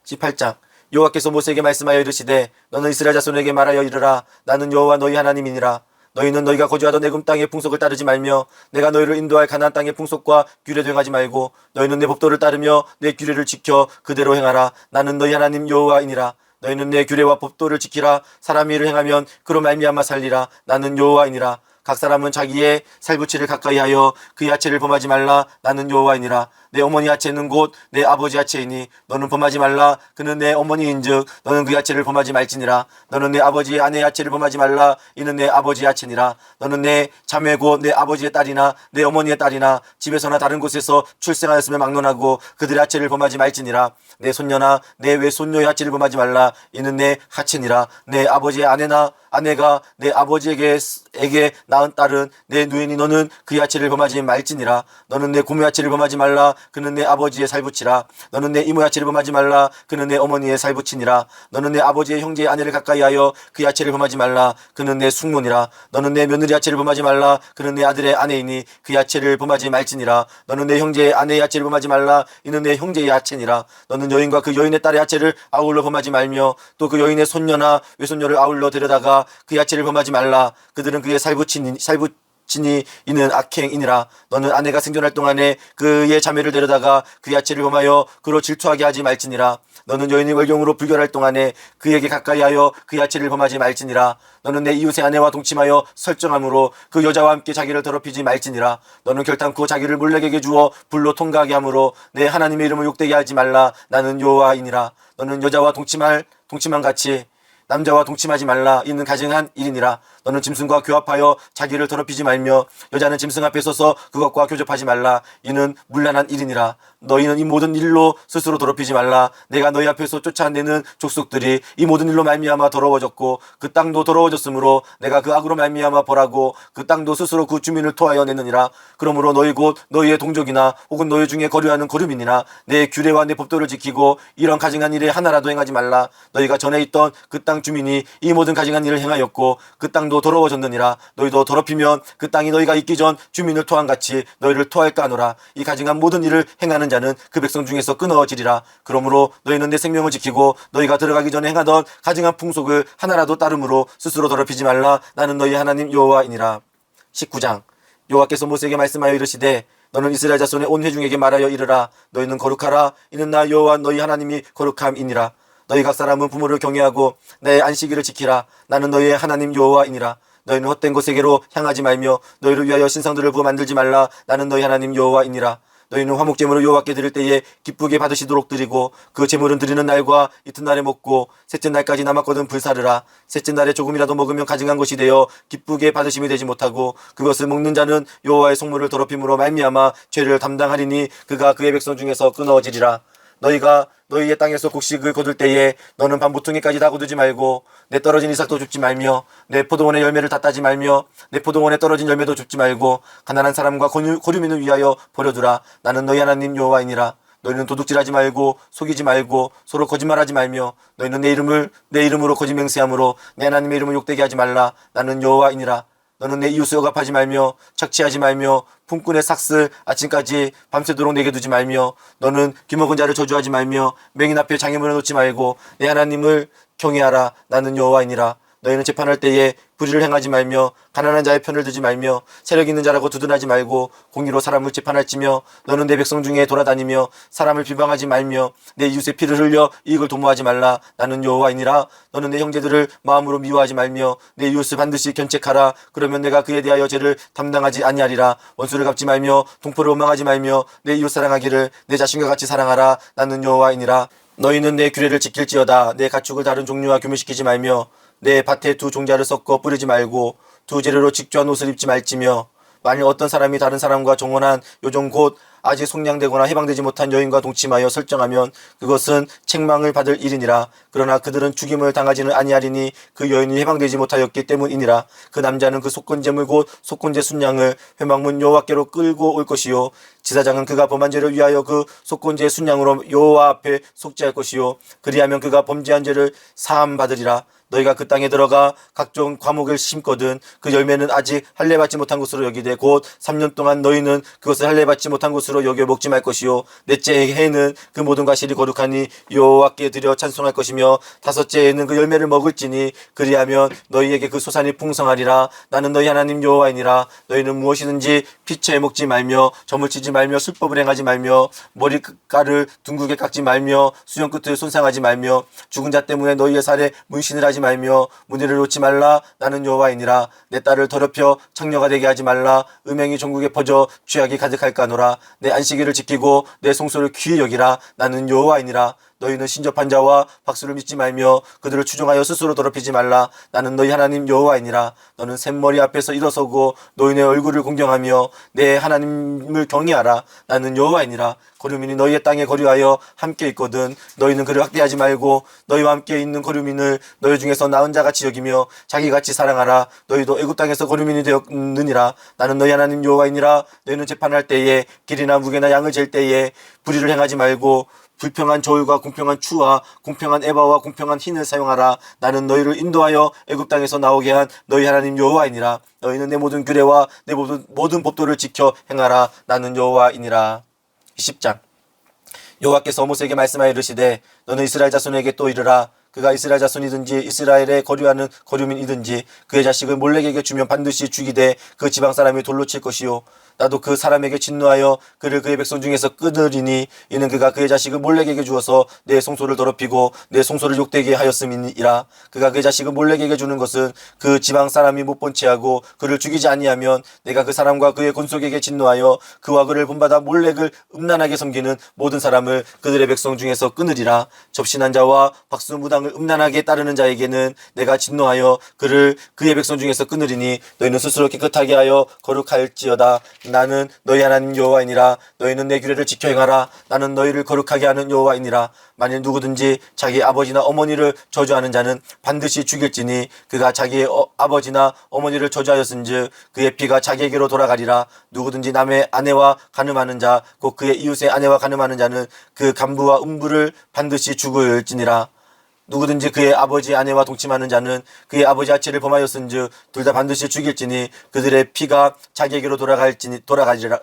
18장. 여호와께서 모세에게 말씀하여 이르시되 너는 이스라엘 자손에게 말하여 이르라. 나는 여호와 너희 하나님이니라. 너희는 너희가 거주하던 애굽 땅의 풍속을 따르지 말며 내가 너희를 인도할 가나안 땅의 풍속과 규례도 행하지 말고 너희는 내 법도를 따르며 내 규례를 지켜 그대로 행하라. 나는 너희 하나님 여호와이니라. 너희는 내 규례와 법도를 지키라. 사람이 이를 행하면 그로 말미암아 살리라. 나는 여호와이니라. 각 사람은 자기의 살부치를 가까이 하여 그 야채를 범하지 말라. 나는 여호와이니라. 내 어머니 야채는 곧 내 아버지 야채이니 너는 범하지 말라. 그는 내 어머니인즉 너는 그 야채를 범하지 말지니라. 너는 내 아버지의 아내 야채를 범하지 말라. 이는 내 아버지 야채니라. 너는 내 자매 곧 내 아버지의 딸이나 내 어머니의 딸이나 집에서나 다른 곳에서 출생하였으면 막론하고 그들의 야채를 범하지 말지니라. 내 손녀나 내 외손녀의 야채를 범하지 말라. 이는 내 하체니라. 내 아버지의 아내가 내 아버지에게 낳은 딸은 내 누이니 너는 그 야채를 범하지 말지니라. 너는 내 고모 야채를 범하지 말라. 그는 내 아버지의 살부치라. 너는 내 이모 야채를 범하지 말라. 그는 내 어머니의 살부치니라. 너는 내 아버지의 형제의 아내를 가까이 하여 그 야채를 범하지 말라. 그는 내 숙모니라. 너는 내 며느리 야채를 범하지 말라. 그는 내 아들의 아내이니 그 야채를 범하지 말지니라. 너는 내 형제의 아내의 야채를 범하지 말라. 이는 내 형제의 야채니라. 너는 여인과 그 여인의 딸의 야채를 아울러 범하지 말며 또 그 여인의 손녀나 외손녀를 아울러 데려다가 그 야채를 범하지 말라. 그들은 그의 살부친이 이는 악행이니라. 너는 아내가 생존할 동안에 그의 자매를 데려다가 그 야채를 범하여 그로 질투하게 하지 말지니라. 너는 여인이 월경으로 불결할 동안에 그에게 가까이 하여 그 야채를 범하지 말지니라. 너는 내 이웃의 아내와 동침하여 설정함으로 그 여자와 함께 자기를 더럽히지 말지니라. 너는 결단코 자기를 몰렉에게 주어 불로 통과하게 함으로 내 하나님의 이름을 욕되게 하지 말라. 나는 여호와이니라. 너는 여자와 동침한 같이 남자와 동침하지 말라. 이는 가증한 일이니라. 너는 짐승과 교합하여 자기를 더럽히지 말며 여자는 짐승 앞에 서서 그것과 교접하지 말라. 이는 문란한 일이니라. 너희는 이 모든 일로 스스로 더럽히지 말라. 내가 너희 앞에서 쫓아내는 족속들이 이 모든 일로 말미암아 더러워졌고 그 땅도 더러워졌으므로 내가 그 악으로 말미암아 벌하고 그 땅도 스스로 그 주민을 토하여 내느니라. 그러므로 너희 곧 너희의 동족이나 혹은 너희 중에 거류하는 거류민이나 내 규례와 내 법도를 지키고 이런 가증한 일에 하나라도 행하지 말라. 너희가 전에 있던 그 땅 주민이 이 모든 가증한 일을 행하였고 그 땅도 더러워졌느니라. 너희도 더럽히면 그 땅이 너희가 있기 전 주민을 토한 같이 너희를 토할까 하노라. 이 가증한 모든 일을 행하는 자는 그 백성 중에서 끊어지리라. 그러므로 너희는 내 생명을 지키고 너희가 들어가기 전에 행하던 가증한 풍속을 하나라도 따름으로 스스로 더럽히지 말라. 나는 너희 하나님 여호와이니라. 19장. 여호와께서 모세에게 말씀하여 이르시되 너는 이스라엘 자손의 온 회중에게 말하여 이르라. 너희는 거룩하라. 이는 나 여호와 너희 하나님이 거룩함이니라. 너희 각 사람은 부모를 경외하고 내 안식일을 지키라. 나는 너희의 하나님 여호와이니라. 너희는 헛된 곳에게로 향하지 말며 너희를 위하여 신성들을 부어 만들지 말라. 나는 너희 하나님 여호와이니라. 너희는 화목제물을 여호와께 드릴 때에 기쁘게 받으시도록 드리고 그 제물은 드리는 날과 이튿날에 먹고 셋째 날까지 남았거든 불사르라. 셋째 날에 조금이라도 먹으면 가증한 것이 되어 기쁘게 받으심이 되지 못하고 그것을 먹는 자는 여호와의 성물을 더럽힘으로 말미암아 죄를 담당하리니 그가 그의 백성 중에서 끊어지리라. 너희가 너희의 땅에서 곡식을 거둘 때에 너는 반보퉁이까지 다 거두지 말고 내 떨어진 이삭도 줍지 말며 내 포도원의 열매를 다 따지 말며 내 포도원에 떨어진 열매도 줍지 말고 가난한 사람과 고류민을 위하여 버려두라. 나는 너희 하나님 여호와이니라. 너희는 도둑질하지 말고 속이지 말고 서로 거짓말하지 말며 너희는 내 이름으로 거짓 맹세함으로 내 하나님의 이름을 욕되게 하지 말라. 나는 여호와이니라. 너는 내 이웃을 억압하지 말며 착취하지 말며 품꾼의 삭슬 아침까지 밤새도록 내게 두지 말며 너는 귀먹은 자를 저주하지 말며 맹인 앞에 장애물을 놓지 말고 내 하나님을 경외하라. 나는 여호와이니라. 너희는 재판할 때에 불의를 행하지 말며 가난한 자의 편을 들지 말며 세력 있는 자라고 두둔하지 말고 공의로 사람을 재판할지며 너는 내 백성 중에 돌아다니며 사람을 비방하지 말며 내 이웃의 피를 흘려 이익을 도모하지 말라. 나는 여호와이니라. 너는 내 형제들을 마음으로 미워하지 말며 내 이웃을 반드시 견책하라. 그러면 내가 그에 대하여 죄를 담당하지 아니하리라. 원수를 갚지 말며 동포를 원망하지 말며 내 이웃 사랑하기를 내 자신과 같이 사랑하라. 나는 여호와이니라. 너희는 내 규례를 지킬지어다. 내 가축을 다른 종류와 교미시키지 말며 내 밭에 두 종자를 섞어 뿌리지 말고 두 재료로 직조한 옷을 입지 말지며 만일 어떤 사람이 다른 사람과 정혼한 요종 곧 아직 속량되거나 해방되지 못한 여인과 동침하여 설정하면 그것은 책망을 받을 일이니라. 그러나 그들은 죽임을 당하지는 아니하리니 그 여인이 해방되지 못하였기 때문이니라. 그 남자는 그 속건제물 곧 속건제 순양을 회막문 여호와께로 끌고 올 것이요 지사장은 그가 범한 죄를 위하여 그 속건제 순양으로 여호와 앞에 속죄할 것이요 그리하면 그가 범죄한 죄를 사함 받으리라. 너희가 그 땅에 들어가 각종 과목을 심거든 그 열매는 아직 할례받지 못한 것으로 여기되 곧 3년 동안 너희는 그것을 할례받지 못한 것으로 여겨 먹지 말 것이요 넷째 해에는 그 모든 과실이 거룩하니 여호와께 드려 찬송할 것이며 다섯째 해에는 그 열매를 먹을지니 그리하면 너희에게 그 소산이 풍성하리라. 나는 너희 하나님 여호와이니라. 너희는 무엇이든지 피채 먹지 말며 점을 치지 말며 술법을 행하지 말며 머리깔을 둥글게 깎지 말며 수염 끝을 손상하지 말며 죽은 자 때문에 너희의 살에 문신을 하지 말며 문의를 놓지 말라. 나는 여호와이니라. 내 딸을 더럽혀 창녀가 되게 하지 말라. 음행이 전국에 퍼져 죄악이 가득할까노라. 내 안식일을 지키고 내 성소를 귀히 여기라. 나는 여호와이니라. 너희는 신접한 자와 박수를 믿지 말며 그들을 추종하여 스스로 더럽히지 말라. 나는 너희 하나님 여호와이니라. 너는 샘머리 앞에서 일어서고 노인의 얼굴을 공경하며 내 하나님을 경외하라. 나는 여호와이니라. 거류민이 너희의 땅에 거류하여 함께 있거든 너희는 그를 학대하지 말고 너희와 함께 있는 거류민을 너희 중에서 나은 자같이 여기며 자기같이 사랑하라. 너희도 애굽 땅에서 거류민이 되었느니라. 나는 너희 하나님 여호와이니라. 너희는 재판할 때에 길이나 무게나 양을 잴 때에 불의를 행하지 말고 불평한 저울과 공평한 추와 공평한 에바와 공평한 흰을 사용하라. 나는 너희를 인도하여 애굽 땅에서 나오게 한 너희 하나님 여호와이니라. 너희는 내 모든 규례와 내 모든 법도를 지켜 행하라. 나는 여호와이니라. 10장 여호와께서 모세에게 말씀하여 이르시되 너는 이스라엘 자손에게 또 이르라. 그가 이스라엘 자손이든지 이스라엘에 거류하는 거류민이든지 그의 자식을 몰렉에게 주면 반드시 죽이되 그 지방 사람이 돌로 칠 것이요 나도 그 사람에게 진노하여 그를 그의 백성 중에서 끊으리니 이는 그가 그의 자식을 몰렉에게 주어서 내 성소를 더럽히고 내 성소를 욕되게 하였음이니라. 그가 그의 자식을 몰렉에게 주는 것은 그 지방 사람이 못 본 채하고 그를 죽이지 아니하면 내가 그 사람과 그의 권속에게 진노하여 그와 그를 본받아 몰렉을 음란하게 섬기는 모든 사람을 그들의 백성 중에서 끊으리라. 접신한 자와 박수무당을 음란하게 따르는 자에게는 내가 진노하여 그를 그의 백성 중에서 끊으리니 너희는 스스로 깨끗하게 하여 거룩할지어다. 나는 너희 하나님 여호와이니라. 너희는 내 규례를 지켜 행하라. 나는 너희를 거룩하게 하는 여호와이니라. 만일 누구든지 자기 아버지나 어머니를 저주하는 자는 반드시 죽일지니 그가 자기의 아버지나 어머니를 저주하였은즉 그의 피가 자기에게로 돌아가리라. 누구든지 남의 아내와 간음하는 자 곧 그의 이웃의 아내와 간음하는 자는 그 간부와 음부를 반드시 죽을지니라. 누구든지 그의 아버지 아내와 동침하는 자는 그의 아버지 아치를 범하였은즉 둘 다 반드시 죽일지니 그들의 피가 자기에게로 돌아가리라.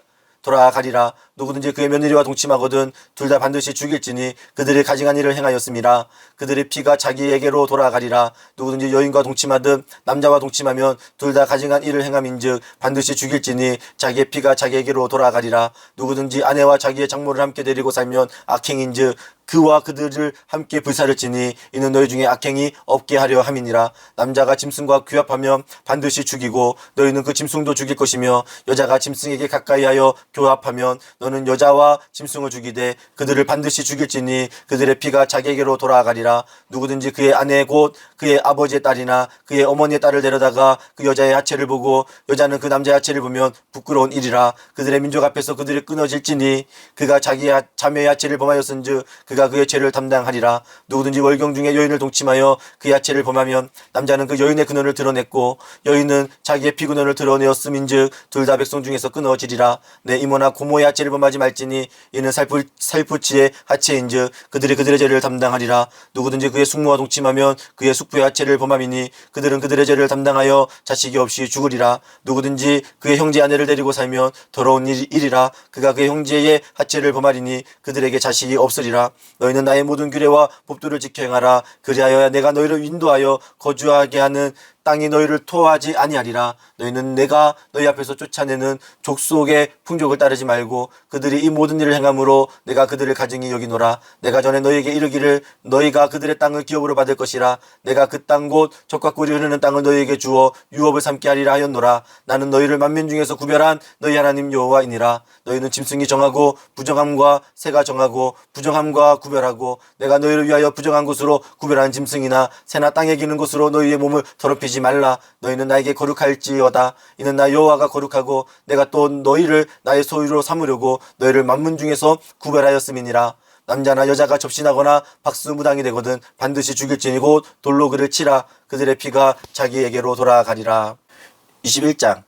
돌아가리라. 누구든지 그의 며느리와 동침하거든 둘 다 반드시 죽일지니 그들이 가증한 일을 행하였음이라. 그들의 피가 자기에게로 돌아가리라. 누구든지 여인과 동침하든 남자와 동침하면 둘 다 가증한 일을 행함인즉 반드시 죽일지니 자기의 피가 자기에게로 돌아가리라. 누구든지 아내와 자기의 장모를 함께 데리고 살면 악행인즉 그와 그들을 함께 불사를지니 이는 너희 중에 악행이 없게 하려 함이니라. 남자가 짐승과 교합하면 반드시 죽이고 너희는 그 짐승도 죽일 것이며 여자가 짐승에게 가까이하여 교합하면 너는 여자와 짐승을 죽이되 그들을 반드시 죽일지니 그들의 피가 자기에게로 돌아가리라. 누구든지 그의 아내 곧 그의 아버지의 딸이나 그의 어머니의 딸을 데려다가 그 여자의 하체를 보고 여자는 그 남자의 하체를 보면 부끄러운 일이라. 그들의 민족 앞에서 그들이 끊어질지니 그가 자기 자매의 하체를 범하였은즉 그가 그의 죄를 담당하리라. 누구든지 월경 중에 여인을 동침하여 그의 하체를 범하면 남자는 그 여인의 근원을 드러냈고 여인은 자기의 피근원을 드러내었음인즉 둘 다 백성 중에서 끊어지리라. 내 이모나 고모의 하체를 범하지 말지니 이는 살푸치의 하체인즉 그들이 그들의 죄를 담당하리라. 누구든지 그의 숙모와 동침하면 그의 숙부의 하체를 범함이니 그들은 그들의 죄를 담당하여 자식이 없이 죽으리라. 누구든지 그의 형제 아내를 데리고 살면 더러운 일이라. 그가 그의 형제의 하체를 범하리니 그들에게 자식이 없으리라. 너희는 나의 모든 규례와 법도를 지켜 행하라. 그리하여야 내가 너희를 인도하여 거주하게 하는 땅이 너희를 토하지 아니하리라. 너희는 내가 너희 앞에서 쫓아내는 족속의 풍족을 따르지 말고 그들이 이 모든 일을 행함으로 내가 그들을 가증히 여기노라. 내가 전에 너희에게 이르기를 너희가 그들의 땅을 기업으로 받을 것이라. 내가 그 땅 곧 젖과 꿀이 흐르는 땅을 너희에게 주어 유업을 삼게 하리라 하였노라. 나는 너희를 만민 중에서 구별한 너희 하나님 여호와이니라. 너희는 짐승이 정하고 부정함과 새가 정하고 부정함과 구별하고 내가 너희를 위하여 부정한 것으로 구별한 짐승이나 새나 땅에 기는 것으로 너희의 몸을 더럽히지 말라. 너희는 나에게 거룩할지어다. 이는 나 여호와가 거룩하고 내가 또 너희를 나의 소유로 삼으려고 너희를 만민 중에서 구별하였음이니라. 남자나 여자가 접신하거나 박수무당이 되거든 반드시 죽일지니 곧 돌로 그를 치라. 그들의 피가 자기에게로 돌아가리라. 21장.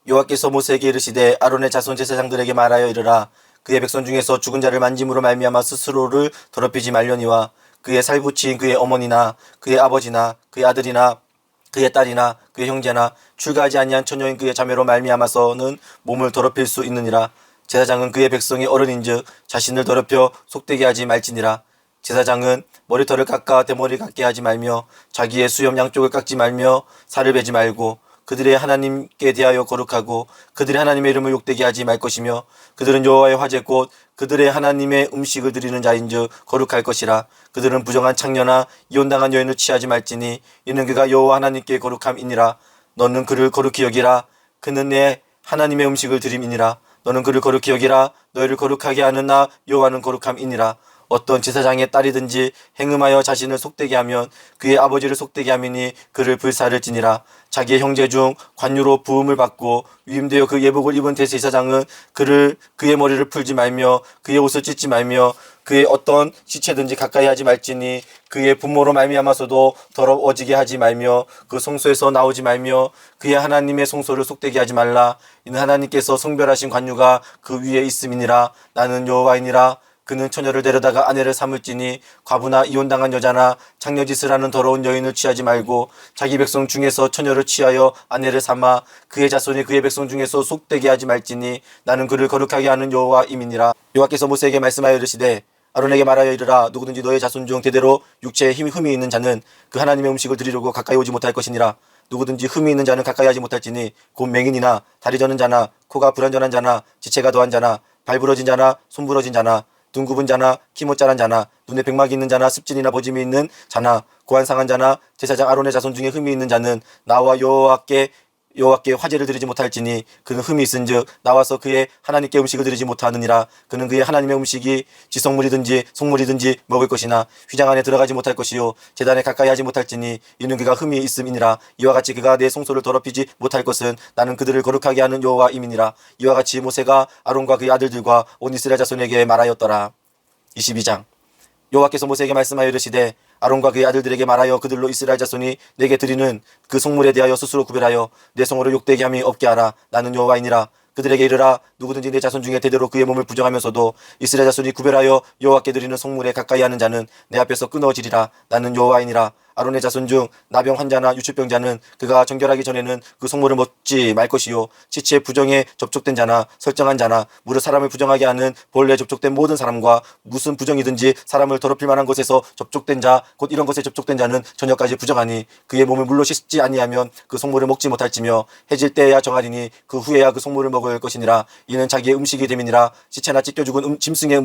여호와께서 모세에게 이르시되 아론의 자손 제사장들에게 말하여 이르라. 그의 백성 중에서 죽은 자를 만짐으로 말미암아 스스로를 더럽히지 말려니와 그의 살부치인 그의 어머니나 그의 아버지나 그의 아들이나 그의 딸이나 그의 형제나 출가하지 아니한 처녀인 그의 자매로 말미암아서는 몸을 더럽힐 수 있느니라. 제사장은 그의 백성의 어른인즉 자신을 더럽혀 속되게 하지 말지니라. 제사장은 머리털을 깎아 대머리 같게 하지 말며 자기의 수염 양쪽을 깎지 말며 살을 베지 말고 그들의 하나님께 대하여 거룩하고 그들의 하나님의 이름을 욕되게 하지 말 것이며 그들은 여호와의 화제 곧 그들의 하나님의 음식을 드리는 자인즉 거룩할 것이라. 그들은 부정한 창녀나 이혼당한 여인을 취하지 말지니 이는 그가 여호와 하나님께 거룩함이니라. 너는 그를 거룩히 여기라. 그는 내 하나님의 음식을 드림이니라. 너는 그를 거룩히 여기라. 너희를 거룩하게 하는 나 여호와는 거룩함이니라. 어떤 제사장의 딸이든지 행음하여 자신을 속되게 하면 그의 아버지를 속되게 함이니 그를 불사를 지니라. 자기의 형제 중 관유로 부음을 받고 위임되어 그 예복을 입은 대제사장은 그의 머리를 풀지 말며 그의 옷을 찢지 말며 그의 어떤 시체든지 가까이 하지 말지니 그의 부모로 말미암아서도 더러워지게 하지 말며 그 성소에서 나오지 말며 그의 하나님의 성소를 속되게 하지 말라. 이는 하나님께서 성별하신 관유가 그 위에 있음이니라. 나는 여호와이니라. 그는 처녀를 데려다가 아내를 삼을지니 과부나 이혼당한 여자나 창녀짓을 하는 더러운 여인을 취하지 말고 자기 백성 중에서 처녀를 취하여 아내를 삼아 그의 자손이 그의 백성 중에서 속되게 하지 말지니 나는 그를 거룩하게 하는 여호와임이니라. 여호와께서 모세에게 말씀하여 이르시되 아론에게 말하여 이르라. 누구든지 너의 자손 중 대대로 육체에 흠이 있는 자는 그 하나님의 음식을 드리려고 가까이 오지 못할 것이니라. 누구든지 흠이 있는 자는 가까이 하지 못할지니 곧 맹인이나 다리 저는 자나 코가 불완전한 자나 지체가 더한 자나 발 부러진 자나 손 부러진 자나 눈 굽은 자나 키 못 자란 자나 눈에 백막이 있는 자나 습진이나 버짐이 있는 자나 고안 상한 자나 제사장 아론의 자손 중에 흠이 있는 자는 나와 여호와께 화제를 드리지 못할지니 그는 흠이 있은즉 나와서 그의 하나님께 음식을 드리지 못하느니라. 그는 그의 하나님의 음식이 지성물이든지 속물이든지 먹을 것이나 휘장 안에 들어가지 못할 것이요 제단에 가까이 하지 못할지니 이는 그가 흠이 있음이니라. 이와 같이 그가 내 성소를 더럽히지 못할 것은 나는 그들을 거룩하게 하는 여호와임이니라. 이와 같이 모세가 아론과 그의 아들들과 온 이스라엘 자손에게 말하였더라. 22장. 여호와께서 모세에게 말씀하여 이르시되 아론과 그의 아들들에게 말하여 그들로 이스라엘 자손이 내게 드리는 그 성물에 대하여 스스로 구별하여 내 성호를 욕되게 함이 없게 하라. 나는 여호와이니라. 그들에게 이르라. 누구든지 내 자손 중에 대대로 그의 몸을 부정하면서도 이스라엘 자손이 구별하여 여호와께 드리는 성물에 가까이 하는 자는 내 앞에서 끊어지리라. 나는 여호와이니라. 아론의 자손 중 나병 환자나 유출병자는 그가 정결하기 전에는 그 속물을 먹지 말 것이요 시체의 부정에 접촉된 자나 설정한 자나 무릇 사람을 부정하게 하는 본래 접촉된 모든 사람과 무슨 부정이든지 사람을 더럽힐 만한 것에서 접촉된 자 곧 이런 것에 접촉된 자는 저녁까지 부정하니 그의 몸을 물로 씻지 아니하면 그 속물을 먹지 못할지며 해질 때야 정하리니 그 후에야 그 속물을 먹을 것이니라. 이는 자기의 음식이 됨이니라. 시체나 찢겨 죽은 짐승을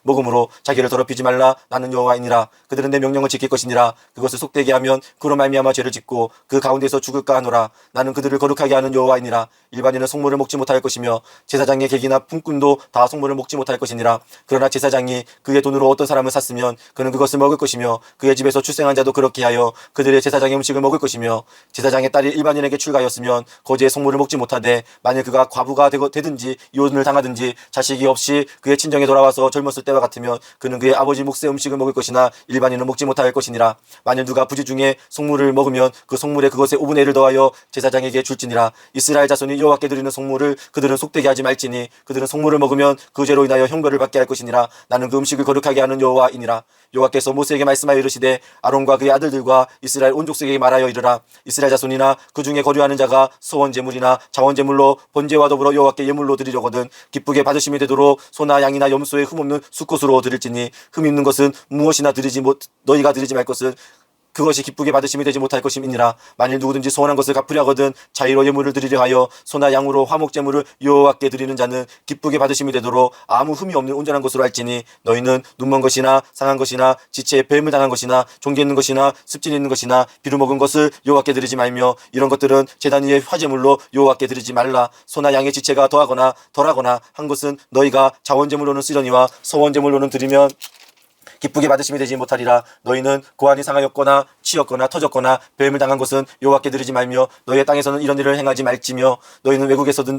먹음으로 자기를 더럽히지 말라. 나는 여호와이니라. 그들은 내 명령을 지킬 것이니라. 그것을 속되게 하면 그로 말미암아 죄를 짓고 그 가운데서 죽을까 하노라. 나는 그들을 거룩하게 하는 여호와이니라. 일반인은 속물을 먹지 못할 것이며 제사장의 객이나 품꾼도 다 속물을 먹지 못할 것이니라. 그러나 제사장이 그의 돈으로 어떤 사람을 샀으면 그는 그것을 먹을 것이며 그의 집에서 출생한 자도 그렇게 하여 그들의 제사장의 음식을 먹을 것이며 제사장의 딸이 일반인에게 출가하였으면 거지의 속물을 먹지 못하되 만일 그가 과부가 되든지 이혼을 당하든지 자식이 없이 그의 친정에 돌아와서 젊었을 때와 같으면 그는 그의 아버지 몫의 음식을 먹을 것이나 일반인은 먹지 못할 것이니라. 만일 누가 부지 중에 속물을 먹으면 그 속물에 그것의 5분의 1을 더하여 제사장에게 줄지니라. 이스라엘 자손이 여호와께 드리는 속물을 그들은 속되게 하지 말지니 그들은 속물을 먹으면 그 죄로 인하여 형벌을 받게 할 것이니라. 나는 그 음식을 거룩하게 하는 여호와이니라. 여호와께서 모세에게 말씀하여 이르시되 아론과 그의 아들들과 이스라엘 온 족속에게 말하여 이르라. 이스라엘 자손이나 그 중에 거류하는 자가 소원 제물이나 자원 제물로 번제와 더불어 여호와께 예물로 드리려거든 기쁘게 받으심이 되도록 소나 양이나 염소의 흠없는 수컷으로 드릴지니 흠 있는 것은 무엇이나 너희가 드리지 말 것은 그것이 기쁘게 받으심이 되지 못할 것임이니라. 만일 누구든지 소원한 것을 갚으려 하거든 자의로 예물을 드리려 하여 소나 양으로 화목제물을 여호와께 드리는 자는 기쁘게 받으심이 되도록 아무 흠이 없는 온전한 것으로 할지니 너희는 눈먼 것이나 상한 것이나 지체에 뱀을 당한 것이나 종기 있는 것이나 습진 있는 것이나 비루 먹은 것을 여호와께 드리지 말며 이런 것들은 제단 위의 화제물로 여호와께 드리지 말라. 소나 양의 지체가 더하거나 덜하거나 한 것은 너희가 자원제물로는 쓰려니와 소원제물로는 드리면 기쁘게 받으심이 되지 못하리라. 너희는 고환이 상하였거나 치였거나 터졌거나 뱀을 당한 것은 여호와께 드리지 말며 너희의 땅에서는 이런 일을 행하지 말지며 너희는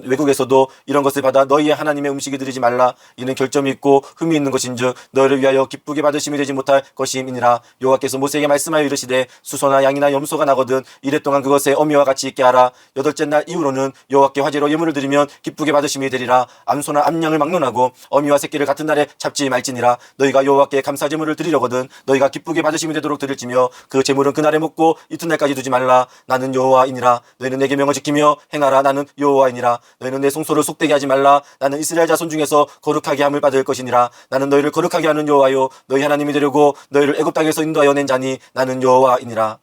외국에서도 이런 것을 받아 너희의 하나님의 음식이 드리지 말라. 이는 결점이 있고 흠이 있는 것인즉 너희를 위하여 기쁘게 받으심이 되지 못할 것임이니라. 여호와께서 모세에게 말씀하여 이르시되 수소나 양이나 염소가 나거든 이래 동안 그것의 어미와 같이 있게 하라. 여덟째 날 이후로는 여호와께 화제로 예물을 드리면 기쁘게 받으심이 되리라. 암소나 암양을 막론하고 어미와 새끼를 같은 날에 잡지 말지니라. 너희가 여호와께 감사 제물을 드리려거든 너희가 기쁘게 받으심이 되도록 드릴지며 그 제물은 그날에 먹고 이튿날까지 두지 말라. 나는 여호와이니라. 너희는 내 계명을 지키며 행하라. 나는 여호와이니라. 너희는 내 송소를 속되게 하지 말라. 나는 이스라엘 자손 중에서 거룩하게 함을 받을 것이니라. 나는 너희를 거룩하게 하는 여호와요 너희 하나님이 되려고 너희를 애굽 땅에서 인도하여 낸 자니 나는 여호와이니라.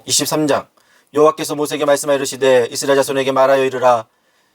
23장 여호와께서 모세에게 말씀하여 이르시되 이스라엘 자손에게 말하여 이르라.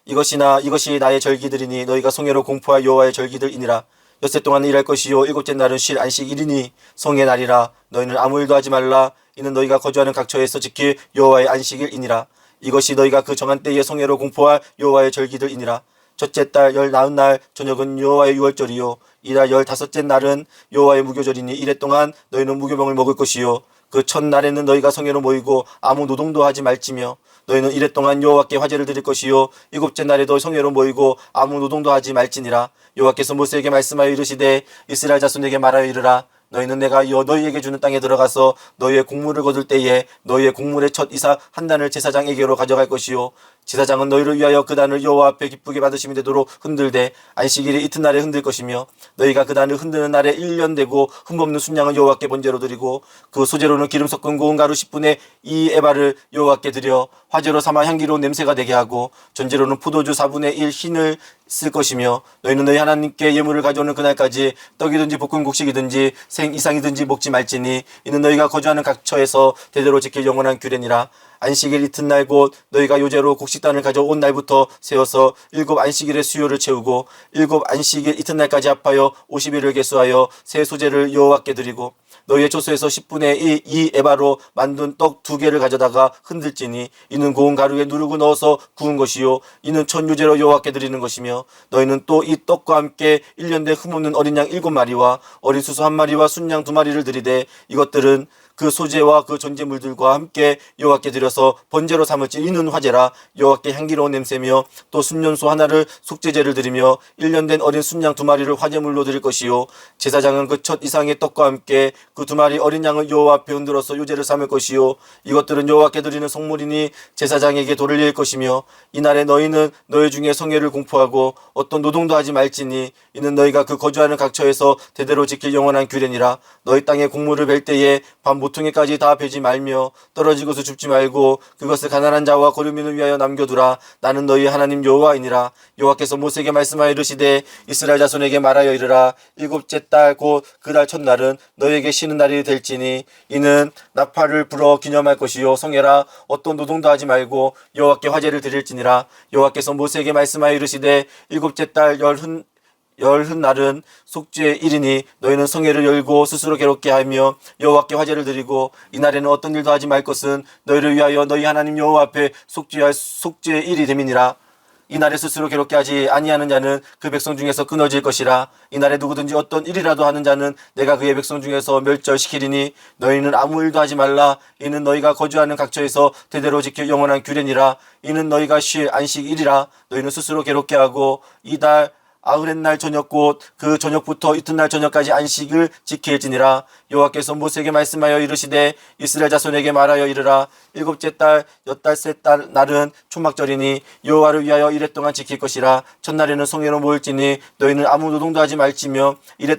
이것이 나의 절기들이니 너희가 성회로 공포할 여호와의 절기들이니라. 엿새 동안 일할 것이요 일곱째 날은 쉴 안식일이니 성의 날이라. 너희는 아무 일도 하지 말라. 이는 너희가 거주하는 각처에서 지킬 여호와의 안식일이니라. 이것이 너희가 그 정한 때에 성회로 공포할 여호와의 절기들이니라. 첫째 달 열 나흔 날 저녁은 여호와의 유월절이요 이달 15째 날은 여호와의 무교절이니 이래 동안 너희는 무교병을 먹을 것이요 그 첫날에는 너희가 성회로 모이고 아무 노동도 하지 말지며 너희는 이래 동안 여호와께 화제를 드릴 것이요 일곱째 날에도 성회로 모이고 아무 노동도 하지 말지니라. 여호와께서 모세에게 말씀하여 이르시되 이스라엘 자손에게 말하여 이르라. 너희는 내가 너희에게 주는 땅에 들어가서 너희의 곡물을 거둘 때에 너희의 곡물의 첫 이삭 한 단을 제사장에게로 가져갈 것이요 제사장은 너희를 위하여 그 단을 여호와 앞에 기쁘게 받으심이 되도록 흔들되 안식일의 이튿날에 흔들 것이며 너희가 그 단을 흔드는 날에 1년 되고 흠없는 순양은 여호와께 번제로 드리고 그 소재로는 기름 섞은 고운 가루 10분의 2 에바를 여호와께 드려 화제로 삼아 향기로운 냄새가 되게 하고 전제로는 포도주 4분의 1 흰을 쓸 것이며 너희는 너희 하나님께 예물을 가져오는 그날까지 떡이든지 볶은 곡식이든지 생 이상이든지 먹지 말지니 이는 너희가 거주하는 각처에서 대대로 지킬 영원한 규례니라. 안식일 이튿날 곧 너희가 요제로 곡식단을 가져온 날부터 세워서 7 안식일의 수요를 채우고 7 안식일 이튿날까지 합하여 50일을 계수하여 새 소재를 여호와께 드리고 너희의 조소에서 10분의 2 에바로 만든 떡 2개를 가져다가 흔들지니 이는 고운 가루에 누르고 넣어서 구운 것이요 이는 천유제로 여호와께 드리는 것이며 너희는 또 이 떡과 함께 1년 된 흠없는 어린 양 7마리와 어린 수소 1마리와 순양 2마리를 드리되 이것들은 그 소재와 그 전제물들과 함께 여호와께 드려서 번제로 삼을지 이는 화제라. 여호와께 향기로운 냄새며 또 순년소 하나를 속죄제를 드리며 1년 된 어린 순양 2마리를 화제물로 드릴 것이요 제사장은 그 첫 이상의 떡과 함께 그 2마리 어린 양을 여호와 앞에 흔들어서 유제를 삼을 것이요 이것들은 여호와께 드리는 성물이니 제사장에게 돌릴 것이며 이날에 너희는 너희 중에 성회를 공포하고 어떤 노동도 하지 말지니 이는 너희가 그 거주하는 각처에서 대대로 지킬 영원한 규례니라. 너희 땅에 곡물을 벨 때에 밤 모퉁이까지 다 베지 말며 떨어지고서 줍지 말고 그것을 가난한 자와 거류민을 위하여 남겨두라. 나는 너희 하나님 여호와이니라. 여호와께서 모세에게 말씀하여 이르시되 이스라엘 자손에게 말하여 이르라. 일곱째 달 곧 그 달 첫날은 너희에게 쉬는 날이 될지니 이는 나팔을 불어 기념할 것이요 성회라. 어떤 노동도 하지 말고 여호와께 화제를 드릴지니라. 여호와께서 모세에게 말씀하여 이르시되 일곱째 달 열흔 날은 속죄의 일이니 너희는 성회를 열고 스스로 괴롭게 하며 여호와께 화제를 드리고 이날에는 어떤 일도 하지 말 것은 너희를 위하여 너희 하나님 여호와 앞에 속죄할 속죄의 일이 됨이니라. 이날에 스스로 괴롭게 하지 아니하는 자는 그 백성 중에서 끊어질 것이라. 이날에 누구든지 어떤 일이라도 하는 자는 내가 그의 백성 중에서 멸절시키리니 너희는 아무 일도 하지 말라. 이는 너희가 거주하는 각처에서 대대로 지킬 영원한 규례니라. 이는 너희가 쉴 안식일이라. 너희는 스스로 괴롭게 하고 이달 아흐렛날 저녁 곧 그 저녁부터 이튿날 저녁까지 안식을 지킬지니라. 여호와께서 모세에게 말씀하여 이르시되 이스라엘 자손에게 말하여 이르라. 일곱째 달 엿달새 달 날은 초막절이니 여호와를 위하여 이레 동안 지킬 것이라. 첫날에는 성회로 모일지니 너희는 아무 노동도 하지 말지며 이레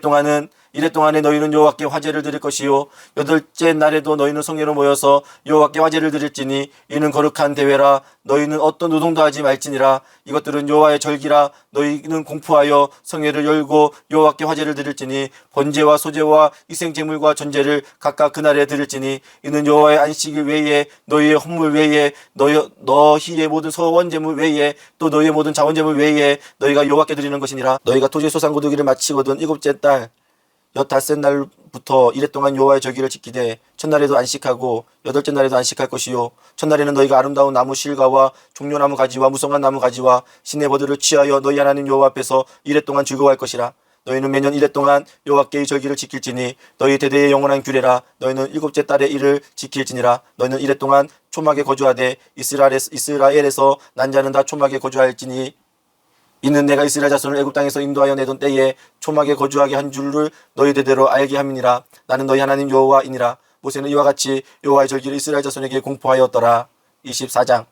동안에 너희는 여호와께 화제를 드릴 것이요 여덟째 날에도 너희는 성회로 모여서 여호와께 화제를 드릴지니 이는 거룩한 대회라. 너희는 어떤 노동도 하지 말지니라. 이것들은 여호와의 절기라. 너희는 공포하여 성회를 열고 여호와께 화제를 드릴지니 번제와 소제와 희생제물과 전제를 각각 그날에 드릴지니 이는 여호와의 안식일 외에 너희의 헌물 외에 너희의 모든 서원제물 외에 또 너희의 모든 자원제물 외에 너희가 여호와께 드리는 것이니라. 너희가 토지 소산거두기를 마치거든 일곱째 달 엿닷새 날부터 이레 동안 여호와의 절기를 지키되 첫날에도 안식하고 여덟째 날에도 안식할 것이요 첫날에는 너희가 아름다운 나무 실과와 종려나무 가지와 무성한 나무 가지와 시내 버들을 취하여 너희 하나님 여호와 앞에서 이레 동안 즐거워할 것이라. 너희는 매년 이레 동안 여호와께의 절기를 지킬지니 너희 대대의 영원한 규례라. 너희는 일곱째 달의 일을 지킬지니라. 너희는 이레 동안 초막에 거주하되 이스라엘에서 난 자는 다 초막에 거주할지니 이는 내가 이스라엘 자손을 애굽 땅에서 인도하여 내던 때에 초막에 거주하게 한 줄을 너희 대대로 알게 함이니라. 나는 너희 하나님 여호와이니라. 모세는 이와 같이 여호와의 절기를 이스라엘 자손에게 공포하였더라. 24장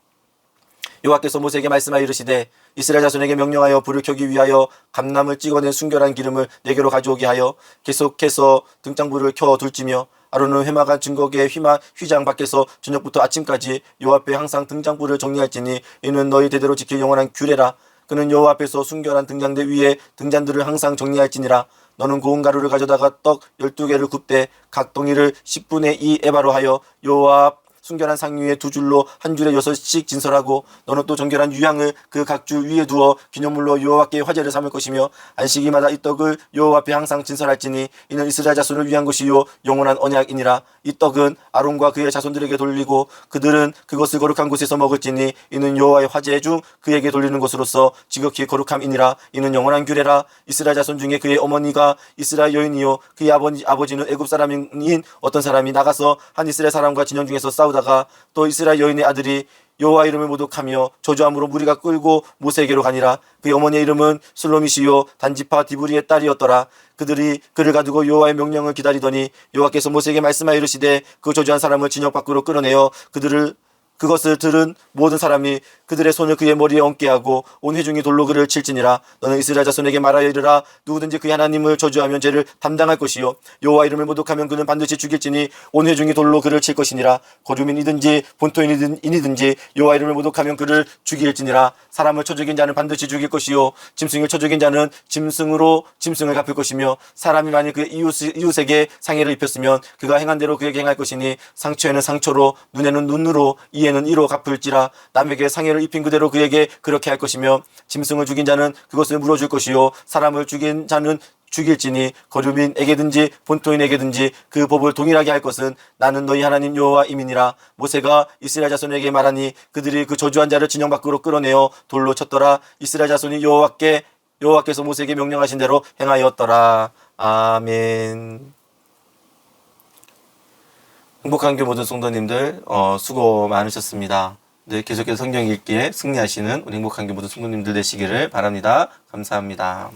여호와께서 모세에게 말씀하여 이르시되 이스라엘 자손에게 명령하여 불을 켜기 위하여 감람을 찍어낸 순결한 기름을 내게로 가져오게 하여 계속해서 등장불을 켜둘지며 아론은 회막한 증거계의 휘장 밖에서 저녁부터 아침까지 여호와 앞에 항상 등장불을 정리할지니 이는 너희 대대로 지킬 영원한 규례라. 그는 여호와 앞에서 순결한 등잔대 위에 등잔들을 항상 정리할지니라. 너는 고운 가루를 가져다가 떡 12개를 굽되 각 덩이를 10분의 2 에바로 하여 여호와 앞 순결한 상 위에 두 줄로 한 줄에 6씩 진설하고 너는 또 정결한 유향을 그 각 줄 위에 두어 기념물로 여호와께 화제를 삼을 것이며 안식일마다 이 떡을 여호와 앞에 항상 진설할지니 이는 이스라엘 자손을 위한 것이요 영원한 언약이니라. 이 떡은 아론과 그의 자손들에게 돌리고 그들은 그것을 거룩한 곳에서 먹을지니 이는 여호와의 화제 중 그에게 돌리는 것으로서 지극히 거룩함이니라. 이는 영원한 규례라. 이스라엘 자손 중에 그의 어머니가 이스라엘 여인이요 그의 아버지는 애굽 사람인 어떤 사람이 나가서 한 이스라엘 사람과 진영 중에서 싸우다가 또 이스라엘 여인의 아들이 여호와 이름을 모독하며 저주함으로 무리가 끌고 모세에게로 가니라. 그의 어머니의 이름은 슬로미시요 단지파 디브리의 딸이었더라. 그들이 그를 가두고 여호와의 명령을 기다리더니 여호와께서 모세에게 말씀하여 이르시되 그 저주한 사람을 진영 밖으로 끌어내어 그것을 들은 모든 사람이 그들의 손을 그의 머리에 얹게 하고 온 회중이 돌로 그를 칠지니라. 너는 이스라엘 자손에게 말하여 이르라. 누구든지 그의 하나님을 저주하면 죄를 담당할 것이요 여호와 이름을 모독하면 그는 반드시 죽일지니 온 회중이 돌로 그를 칠 것이니라. 거류민이든지 본토인이든지 여호와 이름을 모독하면 그를 죽일지니라. 사람을 쳐 죽인 자는 반드시 죽일 것이요 짐승을 쳐 죽인 자는 짐승으로 짐승을 갚을 것이며 사람이 만일 그의 이웃에게 상해를 입혔으면 그가 행한 대로 그에게 행할 것이니 상처에는 상처로 눈에는 눈으로 이에는 이로 갚을지라. 남에게 상해를 입힌 그대로 그에게 그렇게 할 것이며 짐승을 죽인 자는 그것을 물어줄 것이요 사람을 죽인 자는 죽일지니 거류민에게든지 본토인에게든지 그 법을 동일하게 할 것은 나는 너희 하나님 여호와임이니라. 모세가 이스라엘 자손에게 말하니 그들이 그 저주한 자를 진영 밖으로 끌어내어 돌로 쳤더라. 이스라엘 자손이 여호와께서 모세에게 명령하신 대로 행하였더라. 아멘. 행복한 교회 모든 성도님들 수고 많으셨습니다. 네, 계속해서 성경 읽기에 승리하시는 우리 행복한 교회 모든 성도님들 되시기를 바랍니다. 감사합니다.